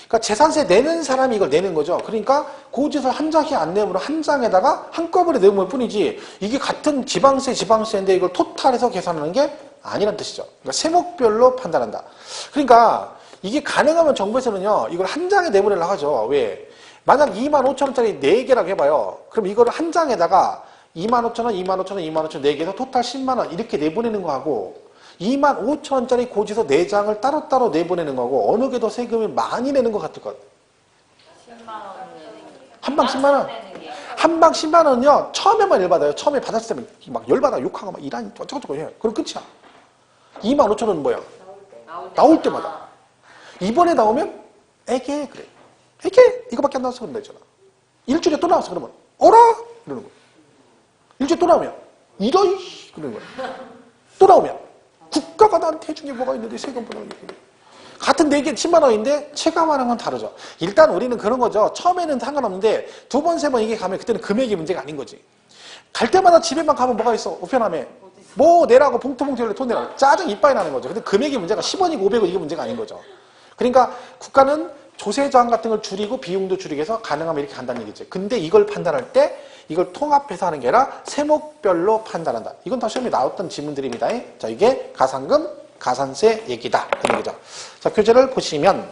그러니까 재산세 내는 사람이 이걸 내는 거죠. 그러니까 고지서 한 장이 안 내면 한 장에다가 한꺼번에 내면 뿐이지 이게 같은 지방세인데 이걸 토탈해서 계산하는 게 아니란 뜻이죠. 그러니까 세목별로 판단한다. 그러니까 이게 가능하면 정부에서는요. 이걸 한 장에 내보내려고 하죠. 왜? 만약 25,000원짜리 4개라고 해봐요. 그럼 이거를 한 장에다가 25,000원, 25,000원, 25,000원 4개에서 토탈 10만원 이렇게 내보내는 거하고 25,000원짜리 고지서 4장을 따로따로 내보내는 거고 어느 게 더 세금을 많이 내는 것 같을 것? 10만 원 내는 게. 한 방 10만 원. 한 방 10만 원은요. 처음에만 열받아요. 처음에 받았을 때는 막 열받아 욕하고 막 이라니 어쩌고저쩌고 해요. 그럼 끝이야. 25,000원은 뭐야? 나올 때마다. 이번에 나오면 에게 그래. 에게 이거밖에 안 나와서 그런다 했잖아. 일주일에 또 나왔어 그러면 어라? 이러는 거야. 일주일에 또 나오면 이러이 그러는 거야. 또 나오면 국가가 나한테 해준 게 뭐가 있는데 세금보다 같은 4개 10만 원인데 체감하는 건 다르죠. 일단 우리는 그런 거죠. 처음에는 상관없는데 두 번, 세 번 이게 가면 그때는 금액이 문제가 아닌 거지. 갈 때마다 집에만 가면 뭐가 있어? 우편함에 뭐 내라고 봉투 열래 돈 내라고 짜증 이빨이 나는 거죠. 근데 금액이 문제가 10원이고 500원 이게 문제가 아닌 거죠. 그러니까 국가는 조세저항 같은 걸 줄이고 비용도 줄이기 위해서 가능하면 이렇게 간다는 얘기죠. 근데 이걸 판단할 때 이걸 통합해서 하는 게 아니라 세목별로 판단한다. 이건 다 시험에 나왔던 지문들입니다. 자, 이게 가산금, 가산세 얘기다. 그런 얘기죠. 자, 교재를 보시면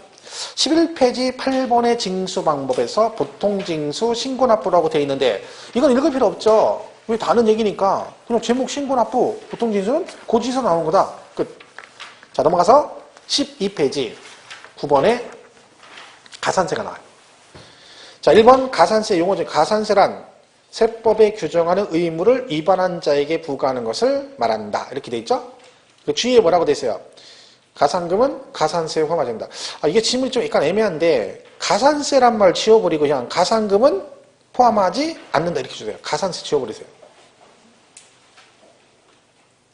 11페이지 8번의 징수 방법에서 보통징수 신고납부라고 되어 있는데 이건 읽을 필요 없죠. 왜 다 아는 얘기니까 그냥 제목 신고납부, 보통징수는 고지서 나오는 거다. 끝. 자, 넘어가서 12페이지 9번에 가산세가 나와요. 자, 1번 가산세 용어 중 가산세란 세법에 규정하는 의무를 위반한 자에게 부과하는 것을 말한다. 이렇게 돼 있죠? 주위에 뭐라고 돼 있어요? 가산금은 가산세에 포함하지 않는다. 이게 질문이 좀 약간 애매한데 가산세란 말 지워버리고 그냥 가산금은 포함하지 않는다 이렇게 주세요. 가산세 지워버리세요.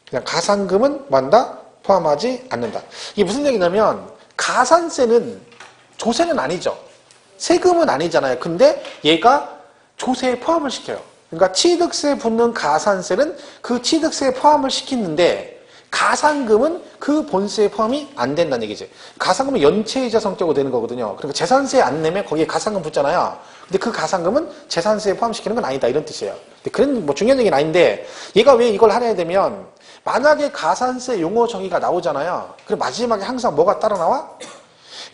그냥 가산금은 뭐한다? 포함하지 않는다. 이게 무슨 얘기냐면 가산세는 조세는 아니죠. 세금은 아니잖아요. 근데 얘가 조세에 포함을 시켜요. 그러니까 취득세 붙는 가산세는 그 취득세에 포함을 시키는데 가산금은 그 본세에 포함이 안 된다는 얘기지. 가산금은 연체이자 성격으로 되는 거거든요. 그러니까 재산세 안 내면 거기에 가산금 붙잖아요. 근데 그 가산금은 재산세에 포함시키는 건 아니다 이런 뜻이에요. 근데 그런 뭐 중요한 얘기는 아닌데 얘가 왜 이걸 하려 되면 만약에 가산세 용어 정의가 나오잖아요. 그럼 마지막에 항상 뭐가 따라 나와?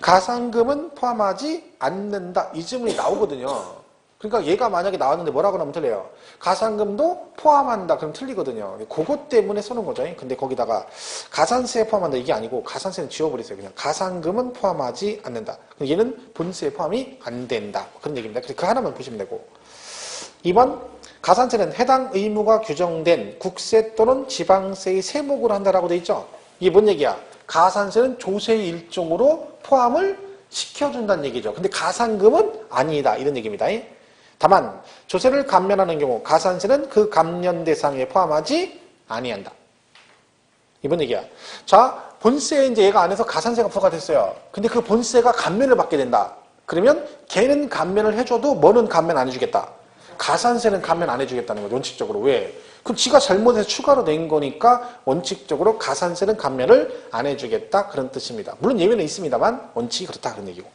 가산금은 포함하지 않는다 이 질문이 나오거든요. 그러니까 얘가 만약에 나왔는데 뭐라고 하면 틀려요. 가산금도 포함한다 그럼 틀리거든요. 그것 때문에 쓰는 거죠. 근데 거기다가 가산세에 포함한다 이게 아니고 가산세는 지워버리세요. 그냥 가산금은 포함하지 않는다. 얘는 본세에 포함이 안 된다. 그런 얘기입니다. 그래서 그 하나만 보시면 되고 2번 가산세는 해당 의무가 규정된 국세 또는 지방세의 세목으로 한다라고 돼 있죠. 이게 뭔 얘기야? 가산세는 조세의 일종으로 포함을 시켜준다는 얘기죠. 근데 가산금은 아니다 이런 얘기입니다. 다만 조세를 감면하는 경우 가산세는 그 감면 대상에 포함하지 아니한다. 이번 얘기야. 자, 본세에 이제 얘가 안에서 가산세가 부과됐어요. 근데 그 본세가 감면을 받게 된다. 그러면 걔는 감면을 해줘도 뭐는 감면 안 해주겠다. 가산세는 감면 안 해주겠다는 거죠. 원칙적으로. 왜? 그럼 지가 잘못해서 추가로 낸 거니까 원칙적으로 가산세는 감면을 안 해주겠다 그런 뜻입니다. 물론 예외는 있습니다만 원칙이 그렇다 그런 얘기고.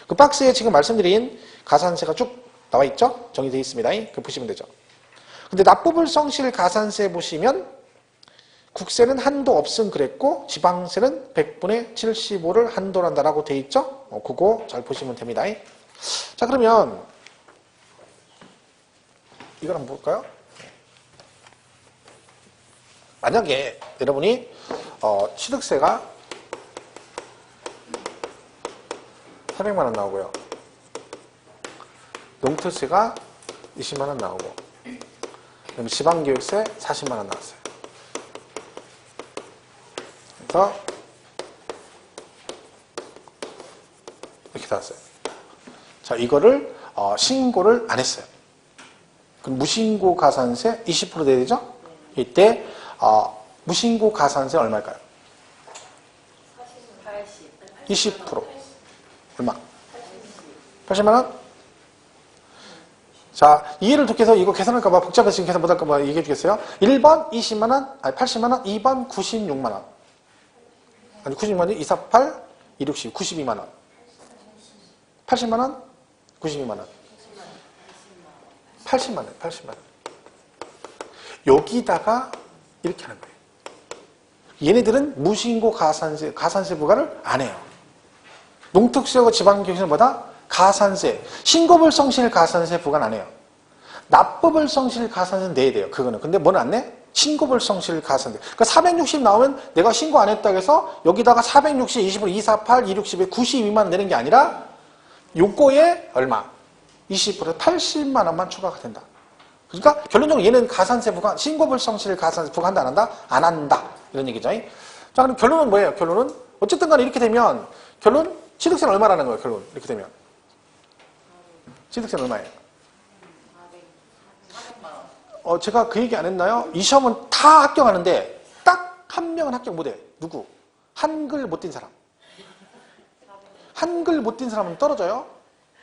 그 박스에 지금 말씀드린 가산세가 쭉 나와 있죠? 정리되어 있습니다. 그 보시면 되죠. 근데 납부불성실 가산세 보시면 국세는 한도 없음 그랬고 지방세는 100분의 75를 한도로 한다라고 돼 있죠? 그거 잘 보시면 됩니다. 자, 그러면 이걸 한번 볼까요? 만약에 여러분이 취득세가 400만 원 나오고요. 농특세가 20만 원 나오고 그럼 지방교육세 40만 원 나왔어요. 그래서 이렇게 나왔어요. 자, 이거를 신고를 안 했어요. 그럼 무신고 가산세 20% 돼야 되죠? 이때 무신고 가산세 얼마일까요? 20%. 얼마? 80만 원? 자, 이해를 돕게해서 이거 계산할까봐 복잡해서 지금 계산 못할까봐 얘기해 주겠어요? 1번 20만 원, 아니 80만 원, 2번 96만 원. 아니 96만 원, 248, 260, 92만 원. 80만 원, 92만 원. 80만 원, 80만 원. 여기다가 이렇게 하는 거예요. 얘네들은 무신고 가산세 부과를 안 해요. 농특세하고 지방교육세는 뭐다? 가산세. 신고불성실 가산세 부과는 안 해요. 납부불성실 가산세는 내야 돼요. 그거는. 근데 뭐는 안 내? 신고불성실 가산세. 그러니까 460 나오면 내가 신고 안 했다고 해서 여기다가 460, 20, 248, 260에 92만 원 내는 게 아니라 요거에 얼마? 20% 80만 원만 추가가 된다. 그러니까 결론적으로 얘는 가산세 부과, 신고불성실 가산세 부과한다 안 한다? 안 한다. 이런 얘기죠. 자, 그럼 결론은 뭐예요? 결론은 어쨌든 간에 이렇게 되면 결론 취득세는 얼마라는 거예요? 결론 이렇게 되면 취득세는 얼마예요? 400만 원. 제가 그 얘기 안 했나요? 이 시험은 다 합격하는데 딱 한 명은 합격 못해. 누구? 한글 못 띈 사람. 한글 못 띈 사람은 떨어져요.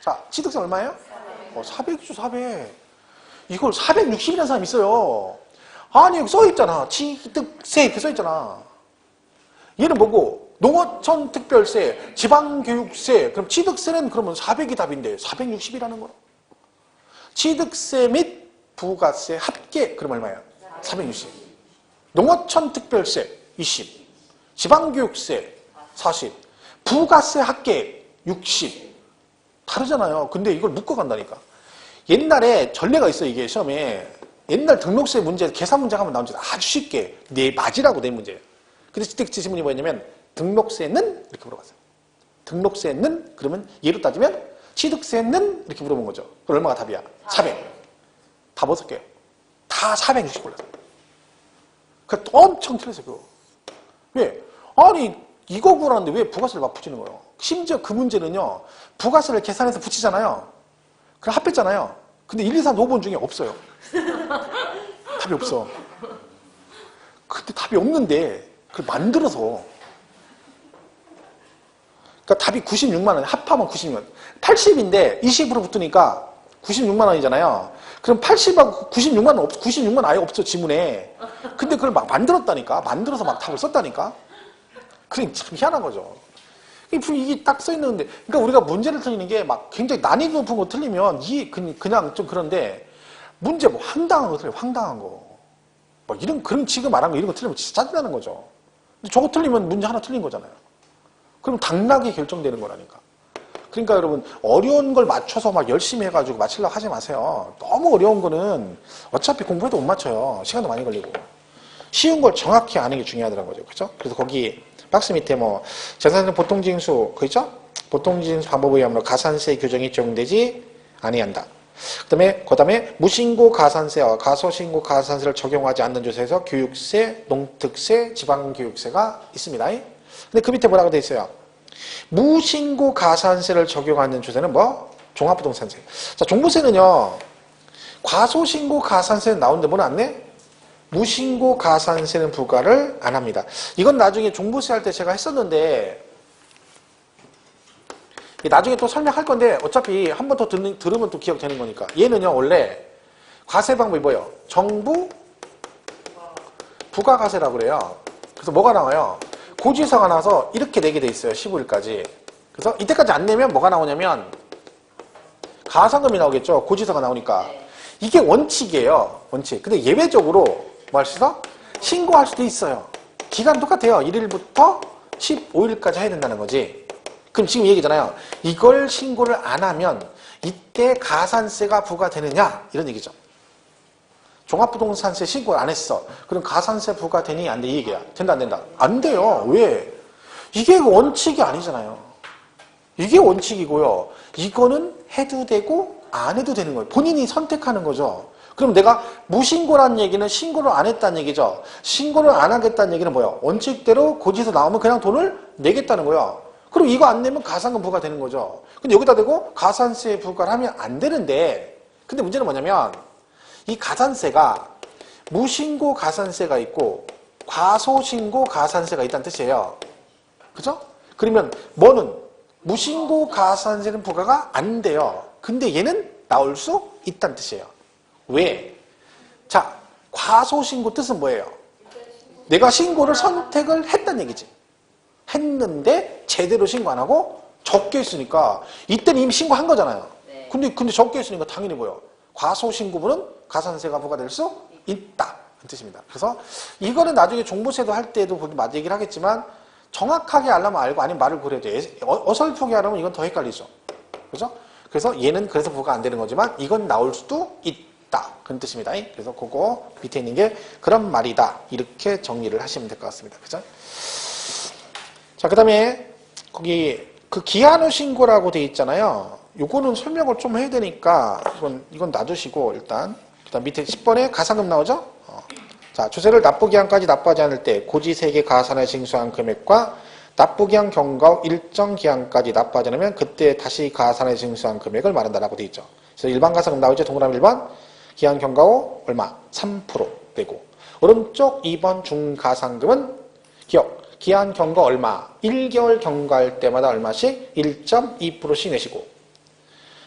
자, 취득세 얼마예요? 400이죠, 400. 이걸 460이라는 사람이 있어요. 아니, 여기 써있잖아. 취득세 이렇게 써있잖아. 얘는 뭐고? 농어촌 특별세, 지방교육세, 그럼 취득세는 그러면 400이 답인데 460이라는 거야. 취득세 및 부가세 합계, 그럼 얼마예요? 460. 농어촌 특별세 20, 지방교육세 40, 부가세 합계 60. 다르잖아요. 근데 이걸 묶어간다니까. 옛날에 전례가 있어요. 이게 시험에. 옛날 등록세 문제, 계산 문제가 한번 나오는데 아주 쉽게 네 맞이라고 된 문제예요. 근데 취득세 지문이 뭐였냐면 등록세는 이렇게 물어봤어요. 등록세는 그러면 예로 따지면 취득세는 이렇게 물어본 거죠. 그럼 얼마가 답이야? 400. 다 못 쓸게요. 다 460 골랐어요. 그 엄청 틀렸어요. 그거. 왜? 아니 이거 구하는데 왜 부가세를 막 붙이는 거예요? 심지어 그 문제는요. 부가세를 계산해서 붙이잖아요. 그럼 합했잖아요. 근데 1, 2, 3, 5번 중에 없어요. 답이 없어. 근데 답이 없는데 그걸 만들어서 그러니까 답이 96만 원, 합하면 96만 원. 80인데 20% 붙으니까 96만 원이잖아요. 그럼 80하고 96만 원, 96만 아예 없어, 지문에. 근데 그걸 막 만들었다니까. 만들어서 막 답을 썼다니까. 그게 참 희한한 거죠. 이게 딱 써있는데, 그러니까 우리가 문제를 틀리는 게 막 굉장히 난이도 높은 거 틀리면 그냥 좀 그런데 문제 뭐 황당한 거 틀려요, 황당한 거. 뭐 그런 지금 말한 거 이런 거 틀리면 진짜 짜증나는 거죠. 근데 저거 틀리면 문제 하나 틀린 거잖아요. 그럼 당락이 결정되는 거라니까. 그러니까 여러분, 어려운 걸 맞춰서 막 열심히 해가지고 맞추려고 하지 마세요. 너무 어려운 거는 어차피 공부해도 못 맞춰요. 시간도 많이 걸리고. 쉬운 걸 정확히 아는 게 중요하다는 거죠. 그죠? 그래서 거기 박스 밑에 뭐, 재산세 보통징수, 그 있죠? 보통징수 방법에 의하면 가산세 규정이 적용되지 아니한다. 그 다음에 무신고 가산세와 가소신고 가산세를 적용하지 않는 조세에서 교육세, 농특세, 지방교육세가 있습니다. 근데 그 밑에 뭐라고 돼 있어요? 무신고 가산세를 적용하는 조세는 뭐? 종합부동산세. 자, 종부세는요, 과소신고 가산세는 나오는데 뭐는 안 내? 무신고 가산세는 부과를 안 합니다. 이건 나중에 종부세 할 때 제가 했었는데, 나중에 또 설명할 건데, 어차피 한 번 더 들으면 또 기억되는 거니까. 얘는요, 원래 과세 방법이 뭐예요? 정부, 부가가세라고 그래요. 그래서 뭐가 나와요? 고지서가 나와서 이렇게 내게 돼 있어요. 15일까지. 그래서 이때까지 안 내면 뭐가 나오냐면 가산금이 나오겠죠. 고지서가 나오니까. 이게 원칙이에요. 원칙. 근데 예외적으로 뭐 할 수 있어? 신고할 수도 있어요. 기간 똑같아요. 1일부터 15일까지 해야 된다는 거지. 그럼 지금 이 얘기잖아요. 이걸 신고를 안 하면 이때 가산세가 부과되느냐? 이런 얘기죠. 종합부동산세 신고를 안 했어. 그럼 가산세 부과되니? 안 돼? 이 얘기야. 된다 안 된다? 안 돼요. 왜? 이게 원칙이 아니잖아요. 이게 원칙이고요. 이거는 해도 되고 안 해도 되는 거예요. 본인이 선택하는 거죠. 그럼 내가 무신고라는 얘기는 신고를 안 했다는 얘기죠. 신고를 안 하겠다는 얘기는 뭐예요? 원칙대로 고지서 나오면 그냥 돈을 내겠다는 거예요. 그럼 이거 안 내면 가산금 부과되는 거죠. 근데 여기다 대고 가산세 부과를 하면 안 되는데, 근데 문제는 뭐냐면 이 가산세가 무신고 가산세가 있고 과소신고 가산세가 있다는 뜻이에요. 그죠? 그러면 뭐는 무신고 가산세는 부과가 안 돼요. 근데 얘는 나올 수 있다는 뜻이에요. 왜? 자, 과소신고 뜻은 뭐예요? 내가 신고를 선택을 했다는 얘기지. 했는데 제대로 신고 안 하고 적게 했으니까 이때는 이미 신고한 거잖아요. 근데 적게 했으니까 당연히 뭐예요? 과소신고분은 가산세가 부과될 수 있다. 그 뜻입니다. 그래서 이거는 나중에 종부세도 할 때도 얘기를 하겠지만 정확하게 알려면 알고 아니면 말을 그려야 돼. 어설프게 하려면 이건 더 헷갈리죠. 그죠? 그래서 얘는 그래서 부과 안 되는 거지만 이건 나올 수도 있다. 그런 뜻입니다. 그래서 그거 밑에 있는 게 그런 말이다. 이렇게 정리를 하시면 될 것 같습니다. 그죠? 자, 그 다음에 거기 그 기한 후 신고라고 돼 있잖아요. 요거는 설명을 좀 해야 되니까 이건 놔두시고 일단 그다음 밑에 10번에 가산금 나오죠? 자, 조세를 납부기한까지 납부하지 않을 때 고지세계 가산을 징수한 금액과 납부기한 경과 후 일정 기한까지 납부하지 않으면 그때 다시 가산을 징수한 금액을 말한다라고 돼 있죠. 그래서 일반 가산금 나오죠? 동그라미 1번 기한 경과 후 얼마? 3% 되고 오른쪽 2번 중가산금은 기억 기한 경과 얼마? 1개월 경과할 때마다 얼마씩? 1.2%씩 내시고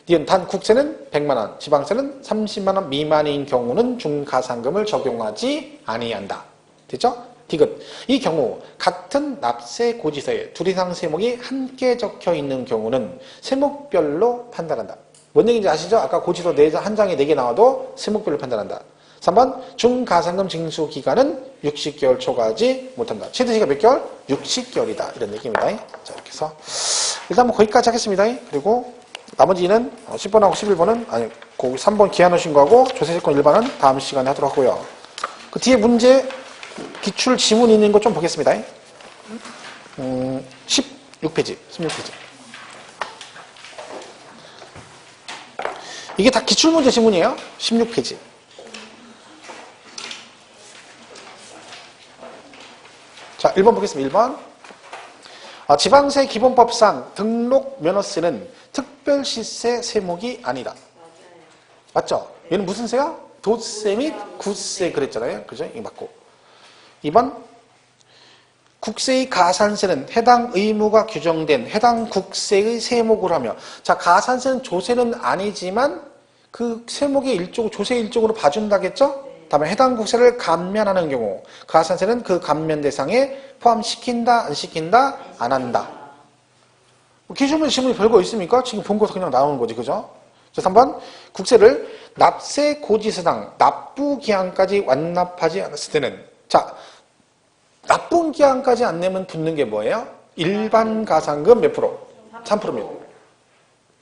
니은 단 국세는 100만원, 지방세는 30만원 미만인 경우는 중가산금을 적용하지 아니한다. 됐죠? 디귿. 이 경우 같은 납세 고지서에 둘 이상 세목이 함께 적혀 있는 경우는 세목별로 판단한다. 뭔 얘기인지 아시죠? 아까 고지서 한 장에 4개 나와도 세목별로 판단한다. 3번 중가산금 징수 기간은 60개월 초과하지 못한다. 최대 시간 몇 개월? 60개월이다. 이런 얘기입니다. 자, 이렇게 해서 일단 뭐 거기까지 하겠습니다. 그리고 나머지는 10번하고 11번은 아니 3번 기한 후 신고하고 조세세권 1번은 다음 시간에 하도록 하고요. 그 뒤에 문제 기출 지문 있는 거 좀 보겠습니다. 16페이지. 이게 다 기출문제 지문이에요. 16페이지. 자, 1번 보겠습니다. 1번. 지방세 기본법상 등록 면허세는 특별시세 세목이 아니다. 맞죠? 얘는 무슨 세야? 도세 및 구세 그랬잖아요. 그죠? 이거 맞고. 2번. 국세의 가산세는 해당 의무가 규정된 해당 국세의 세목으로 하며 자, 가산세는 조세는 아니지만 그 세목의 일종, 조세 일종으로 봐준다겠죠? 다음에 해당 국세를 감면하는 경우 가산세는 그 감면 대상에 포함시킨다, 안 시킨다, 안 한다. 기준문 질문이 별거 있습니까? 지금 본 거 그냥 나오는 거지, 그죠? 자, 3번. 국세를 납세 고지서당 납부기한까지 완납하지 않았을 때는 자, 납부기한까지 안 내면 붙는 게 뭐예요? 일반 가산금 몇 프로? 3%입니다.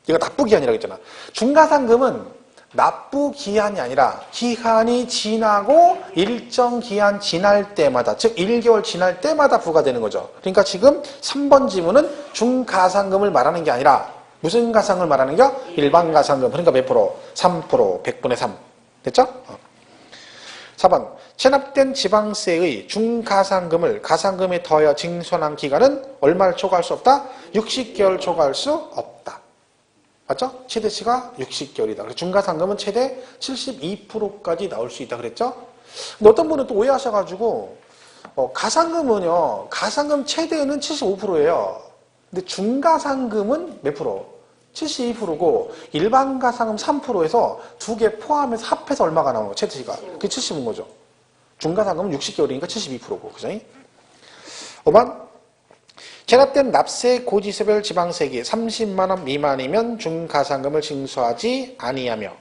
이거 납부기한이라고 했잖아. 중가산금은 납부기한이 아니라 기한이 지나고 일정 기한 지날 때마다 즉 1개월 지날 때마다 부과되는 거죠. 그러니까 지금 3번 지문은 중가산금을 말하는 게 아니라 무슨 가산금을 말하는 게 일반 가산금. 그러니까 몇 프로? 3%, 100분의 3. 됐죠? 4번. 체납된 지방세의 중가산금을 가산금에 더하여 징수한 기간은 얼마를 초과할 수 없다? 60개월 초과할 수 없다. 맞죠? 최대치가 60개월이다. 그래서 중가산금은 최대 72%까지 나올 수 있다 그랬죠? 근데 어떤 분은 또 오해하셔가지고 가산금은요. 가산금 최대는 75%예요. 근데 중가산금은 몇 프로? 72%고 일반 가산금 3%에서 두 개 포함해서 합해서 얼마가 나오는 거예요? 최대치가. 그게 70인 거죠. 중과상금은 60개월이니까 72%고, 그죠? 5번. 체납된 납세 고지서별 지방세액이 30만 원 미만이면 중가상금을 징수하지 아니하며.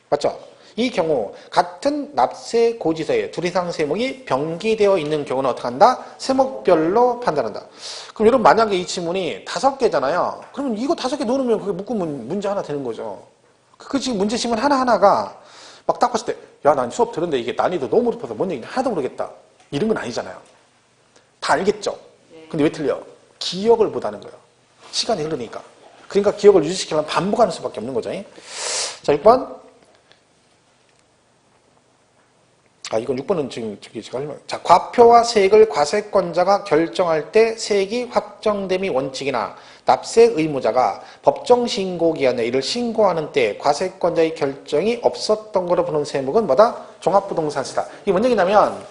맞죠? 이 경우 같은 납세 고지서에 둘 이상 세목이 병기되어 있는 경우는 어떻게 한다? 세목별로 판단한다. 그럼 여러분 만약에 이 지문이 5개잖아요. 그러면 이거 5개 놓으면 그게 묶으면 문제 하나 되는 거죠. 그 지금 문제 지문 하나하나가 막 딱 봤을 때 야, 난 수업 들었는데 이게 난이도 너무 높아서 뭔 얘기인지 하나도 모르겠다. 이런 건 아니잖아요. 다 알겠죠? 근데 왜 틀려? 기억을 못하는 거예요. 시간이 흐르니까. 그러니까 기억을 유지시키려면 반복하는 수밖에 없는 거죠. 자, 6번. 이건 6번은 지금 제가 하려면. 자, 과표와 세액을 과세권자가 결정할 때 세액이 확정됨이 원칙이나 납세 의무자가 법정 신고 기한에 이를 신고하는 때 과세권자의 결정이 없었던 거로 보는 세목은 뭐다? 종합부동산세다. 이게 뭔 얘기냐면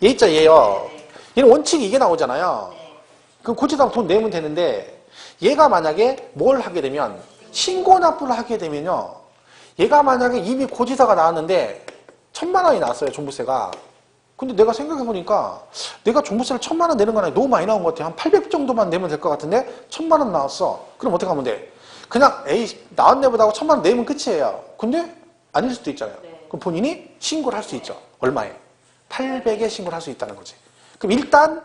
얘 있죠, 얘요. 얘는 원칙이 이게 나오잖아요. 그럼 고지당 돈 내면 되는데 얘가 만약에 뭘 하게 되면 신고 납부를 하게 되면요. 얘가 만약에 이미 고지서가 나왔는데 1,000만 원이 나왔어요, 종부세가. 근데 내가 생각해보니까 내가 종부세를 1,000만 원 내는 거 아니라 너무 많이 나온 것 같아. 한 800 정도만 내면 될 것 같은데 1,000만 원 나왔어. 그럼 어떻게 하면 돼? 그냥 에이 나왔네 보다 하고 1,000만 원 내면 끝이에요. 근데 아닐 수도 있잖아요. 그럼 본인이 신고를 할 수 있죠. 얼마에? 800에 신고를 할 수 있다는 거지. 그럼 일단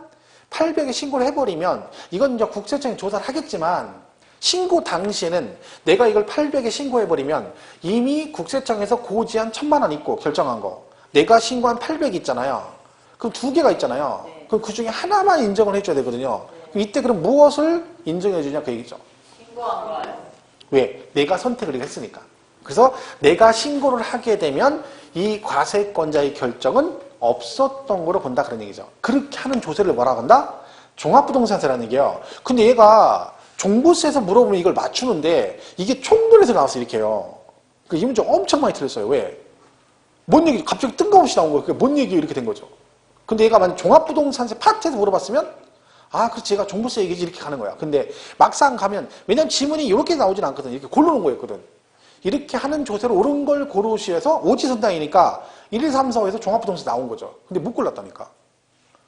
800에 신고를 해버리면 이건 이제 국세청이 조사를 하겠지만 신고 당시에는 내가 이걸 800에 신고해버리면 이미 국세청에서 고지한 1,000만 원 있고 결정한 거 내가 신고한 800 있잖아요. 그럼 2개가 있잖아요. 그럼 그 중에 하나만 인정을 해줘야 되거든요. 그럼 이때 그럼 무엇을 인정해주냐 그 얘기죠. 신고한 거예요. 왜? 내가 선택을 했으니까. 그래서 내가 신고를 하게 되면 이 과세권자의 결정은 없었던 거로 본다 그런 얘기죠. 그렇게 하는 조세를 뭐라고 한다? 종합부동산세라는 얘기예요. 근데 얘가 종부세에서 물어보면 이걸 맞추는데 이게 총론에서 나와서 이렇게 해요. 이 문제 엄청 많이 틀렸어요. 왜? 뭔 얘기 갑자기 뜬금없이 나온 거예요. 그게 뭔 얘기 이렇게 된 거죠. 근데 얘가 만약 종합부동산세 파트에서 물어봤으면 그렇지 얘가 종부세 얘기지 이렇게 가는 거야. 근데 막상 가면 왜냐면 지문이 이렇게 나오진 않거든. 이렇게 고르는 거였거든. 이렇게 하는 조세로 옳은 걸 고르시해서 오지선당이니까 1, 2, 3, 4에서 종합부동산 나온 거죠. 근데 못 골랐다니까.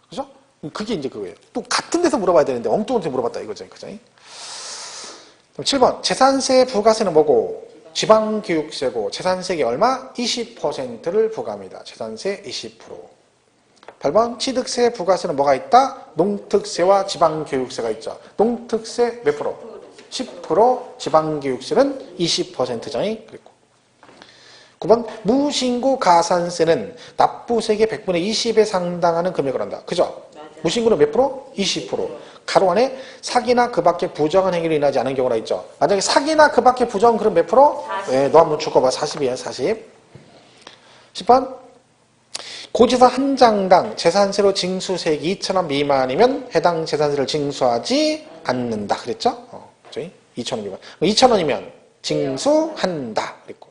그죠? 그게 이제 그거예요. 또 같은 데서 물어봐야 되는데 엉뚱한 데서 물어봤다 이거죠. 그죠? 그럼 7번. 재산세 부가세는 뭐고? 지방교육세고 재산세액이 얼마? 20%를 부과합니다. 재산세 20%. 8번. 취득세 부가세는 뭐가 있다? 농특세와 지방교육세가 있죠. 농특세 몇 프로? 10%, 지방교육세는 20%죠. 그리고 9번. 무신고 가산세는 납부세액의 100분의 20에 상당하는 금액을 한다. 그죠? 무신고는 몇 프로? 20%. 가로 안에 사기나 그 밖에 부정한 행위를 인하지 않은 경우가 있죠. 만약에 사기나 그 밖에 부정 그럼 몇 프로? 40. 네, 너 한번 죽어봐. 40이야, 40. 10번. 고지서 한 장당 재산세로 징수세액이 2,000원 미만이면 해당 재산세를 징수하지 않는다. 그랬죠? 그죠? 2,000원 미만. 2,000원이면 징수한다. 그랬고.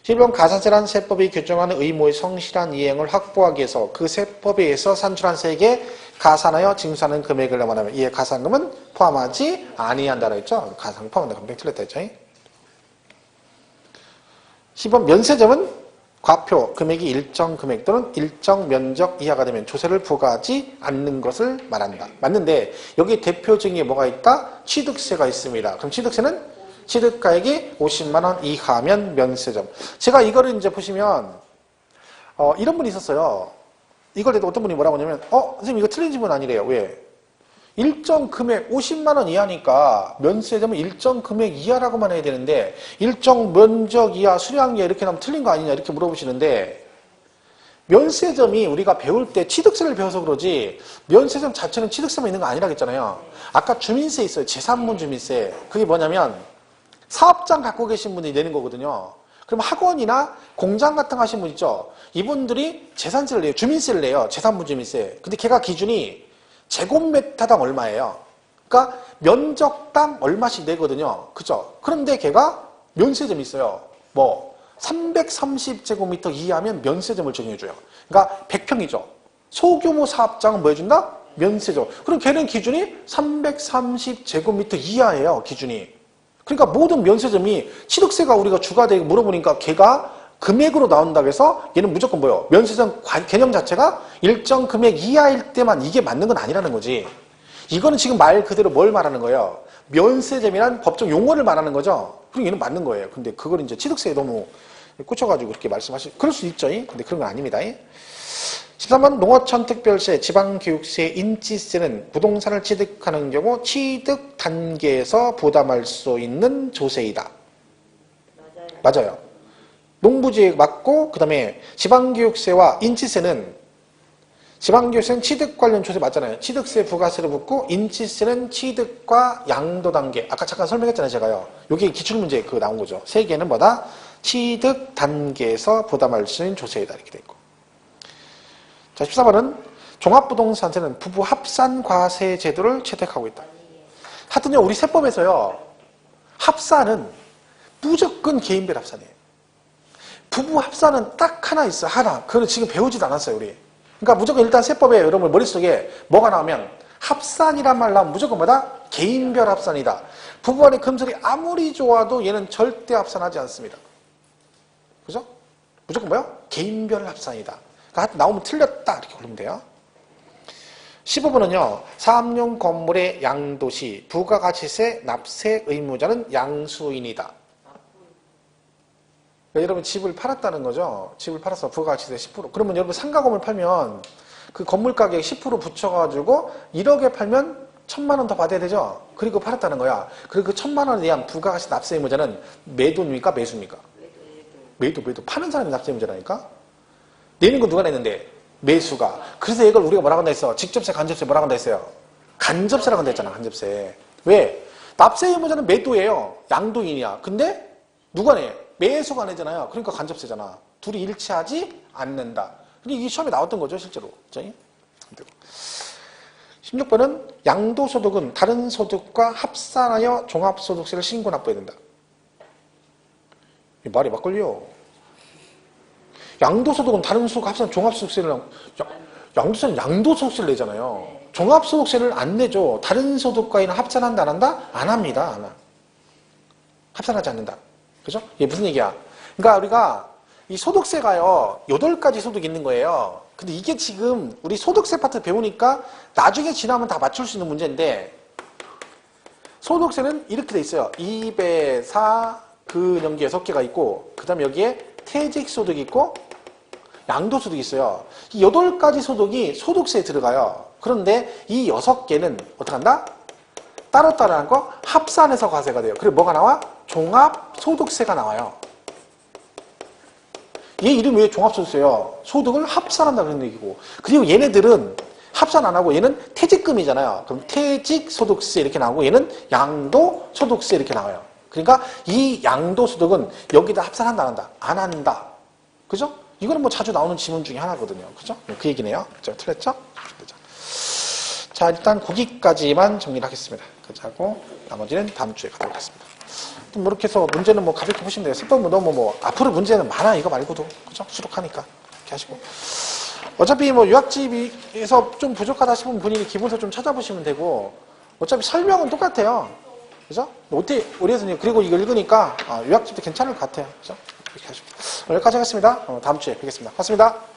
11번. 가산세란 세법이 규정하는 의무의 성실한 이행을 확보하기 위해서 그 세법에 의해서 산출한 세액에 가산하여 징수하는 금액을 말하면 이에 가산금은 포함하지 아니한다라고 했죠. 가산 포함한다. 금액 틀렸다 했죠. 10번. 면세점은 과표 금액이 일정 금액 또는 일정 면적 이하가 되면 조세를 부과하지 않는 것을 말한다. 맞는데 여기 대표 증에 뭐가 있다? 취득세가 있습니다. 그럼 취득세는 취득가액이 50만 원 이하면 면세점. 제가 이거를 이제 보시면 이런 분이 있었어요. 이걸 해도 어떤 분이 뭐라고 하냐면 선생님 이거 틀린 질문 아니래요. 왜? 일정 금액 50만 원 이하니까 면세점은 일정 금액 이하라고만 해야 되는데 일정 면적 이하, 수량 이하 이렇게 나면 틀린 거 아니냐 이렇게 물어보시는데 면세점이 우리가 배울 때 취득세를 배워서 그러지 면세점 자체는 취득세만 있는 거 아니라 했잖아요. 아까 주민세 있어요. 제3분 주민세. 그게 뭐냐면 사업장 갖고 계신 분이 내는 거거든요. 그럼 학원이나 공장 같은 거 하신 분 있죠. 이분들이 재산세를 내요. 주민세를 내요. 제3분 주민세. 근데 걔가 기준이 제곱미터당 얼마예요? 그러니까 면적당 얼마씩 내거든요. 그죠? 그런데 걔가 면세점이 있어요. 330제곱미터 이하면 면세점을 정해줘요. 그러니까 100평이죠. 소규모 사업장은 뭐 해준다? 면세점. 그럼 걔는 기준이 330제곱미터 이하예요. 기준이. 그러니까 모든 면세점이 취득세가 우리가 주가 되고 물어보니까 걔가 금액으로 나온다고 해서 얘는 무조건 뭐예요? 면세점 개념 자체가 일정 금액 이하일 때만 이게 맞는 건 아니라는 거지. 이거는 지금 말 그대로 뭘 말하는 거예요? 면세점이란 법적 용어를 말하는 거죠. 그리고 얘는 맞는 거예요. 근데 그걸 이제 취득세에 너무 꽂혀가지고 그렇게 말씀하시, 그럴 수 있죠. 근데 그런 건 아닙니다. 13번 농어촌 특별세, 지방교육세, 인지세는 부동산을 취득하는 경우 취득 단계에서 부담할 수 있는 조세이다. 맞아요. 농부지에 맞고, 그 다음에 지방교육세와 인지세는, 지방교육세는 취득 관련 조세 맞잖아요. 취득세, 부가세를 붙고, 인지세는 취득과 양도 단계. 아까 잠깐 설명했잖아요, 제가요. 여기 기출문제 그 나온 거죠. 세 개는 뭐다? 취득 단계에서 부담할 수 있는 조세이다. 이렇게 돼 있고. 자, 14번은 종합부동산세는 부부 합산과세 제도를 채택하고 있다. 하여튼요, 우리 세법에서요, 합산은 무조건 개인별 합산이에요. 부부 합산은 딱 하나 있어, 하나. 그거는 지금 배우지도 않았어요, 우리. 그러니까 무조건 일단 세법에 여러분 머릿속에 뭐가 나오면 합산이란 말 나오면 무조건 뭐다? 개인별 합산이다. 부부간의 금슬이 아무리 좋아도 얘는 절대 합산하지 않습니다. 그죠? 무조건 뭐야? 개인별 합산이다. 그러니까 나오면 틀렸다 이렇게 고르면 돼요. 15번은요. 사업용 건물의 양도시 부가가치세 납세 의무자는 양수인이다. 그러니까 여러분 집을 팔았다는 거죠. 집을 팔았어. 부가가치세 10%. 그러면 여러분 상가 건물 팔면 그 건물 가격에 10% 붙여가지고 1억에 팔면 1,000만 원 더 받아야 되죠. 그리고 팔았다는 거야. 그리고 그 1,000만 원에 대한 부가가치 납세 의무자는 매도입니까? 매수입니까? 매도. 파는 사람이 납세 의무자라니까? 내는 건 누가 냈는데? 매수가. 그래서 이걸 우리가 뭐라고 한다 했어? 직접세, 간접세 뭐라고 한다 했어요? 간접세라고 한다 했잖아, 간접세. 왜? 납세 의무자는 매도예요. 양도인이야. 근데 누가 내? 매수가 내잖아요. 그러니까 간접세잖아. 둘이 일치하지 않는다. 이게 시험에 나왔던 거죠, 실제로. 16번은 양도소득은 다른 소득과 합산하여 종합소득세를 신고 납부해야 된다. 이 말이 막걸려. 양도소득은 다른 소득과 합산 종합소득세를, 양도세는 양도소득세를 내잖아요. 종합소득세를 안 내죠. 다른 소득과는 합산한다, 안 한다? 안 합니다. 안 하. 합산하지 않는다. 그죠? 이게 무슨 얘기야? 그러니까 우리가 이 소득세가요, 8가지 소득이 있는 거예요. 근데 이게 지금 우리 소득세 파트 배우니까 나중에 지나면 다 맞출 수 있는 문제인데, 소득세는 이렇게 돼 있어요. 2배, 4, 근연기 6개가 있고, 그 다음에 여기에 퇴직소득이 있고, 양도소득이 있어요. 이 8가지 소득이 소득세에 들어가요. 그런데 이 6개는 어떻게 한다? 따로따로 한 거 합산해서 과세가 돼요. 그리고 뭐가 나와? 종합소득세가 나와요. 얘 이름이 왜 종합소득세예요? 소득을 합산한다 그런 얘기고. 그리고 얘네들은 합산 안 하고 얘는 퇴직금이잖아요. 그럼 퇴직소득세 이렇게 나오고 얘는 양도소득세 이렇게 나와요. 그러니까 이 양도소득은 여기다 합산한다 안 한다? 안 한다. 그죠? 이거는 뭐 자주 나오는 지문 중에 하나거든요. 그죠? 그 얘기네요. 그죠? 틀렸죠? 자, 일단 거기까지만 정리를 하겠습니다. 그자고 나머지는 다음 주에 가도록 하겠습니다. 뭐 이렇게 해서 문제는 뭐 가볍게 보시면 돼요. 세법은 너무 뭐 앞으로 문제는 많아 이거 말고도 그죠? 수록하니까 이렇게 하시고 어차피 뭐 유학집에서 좀 부족하다 싶으면 본인이 기본서 좀 찾아보시면 되고 어차피 설명은 똑같아요. 그죠? 어떻게 우리 선생님 그리고 이거 읽으니까 유학집도 괜찮을 것 같아요. 그죠? 이렇게 하시고 여기까지 하겠습니다. 다음 주에 뵙겠습니다. 고맙습니다.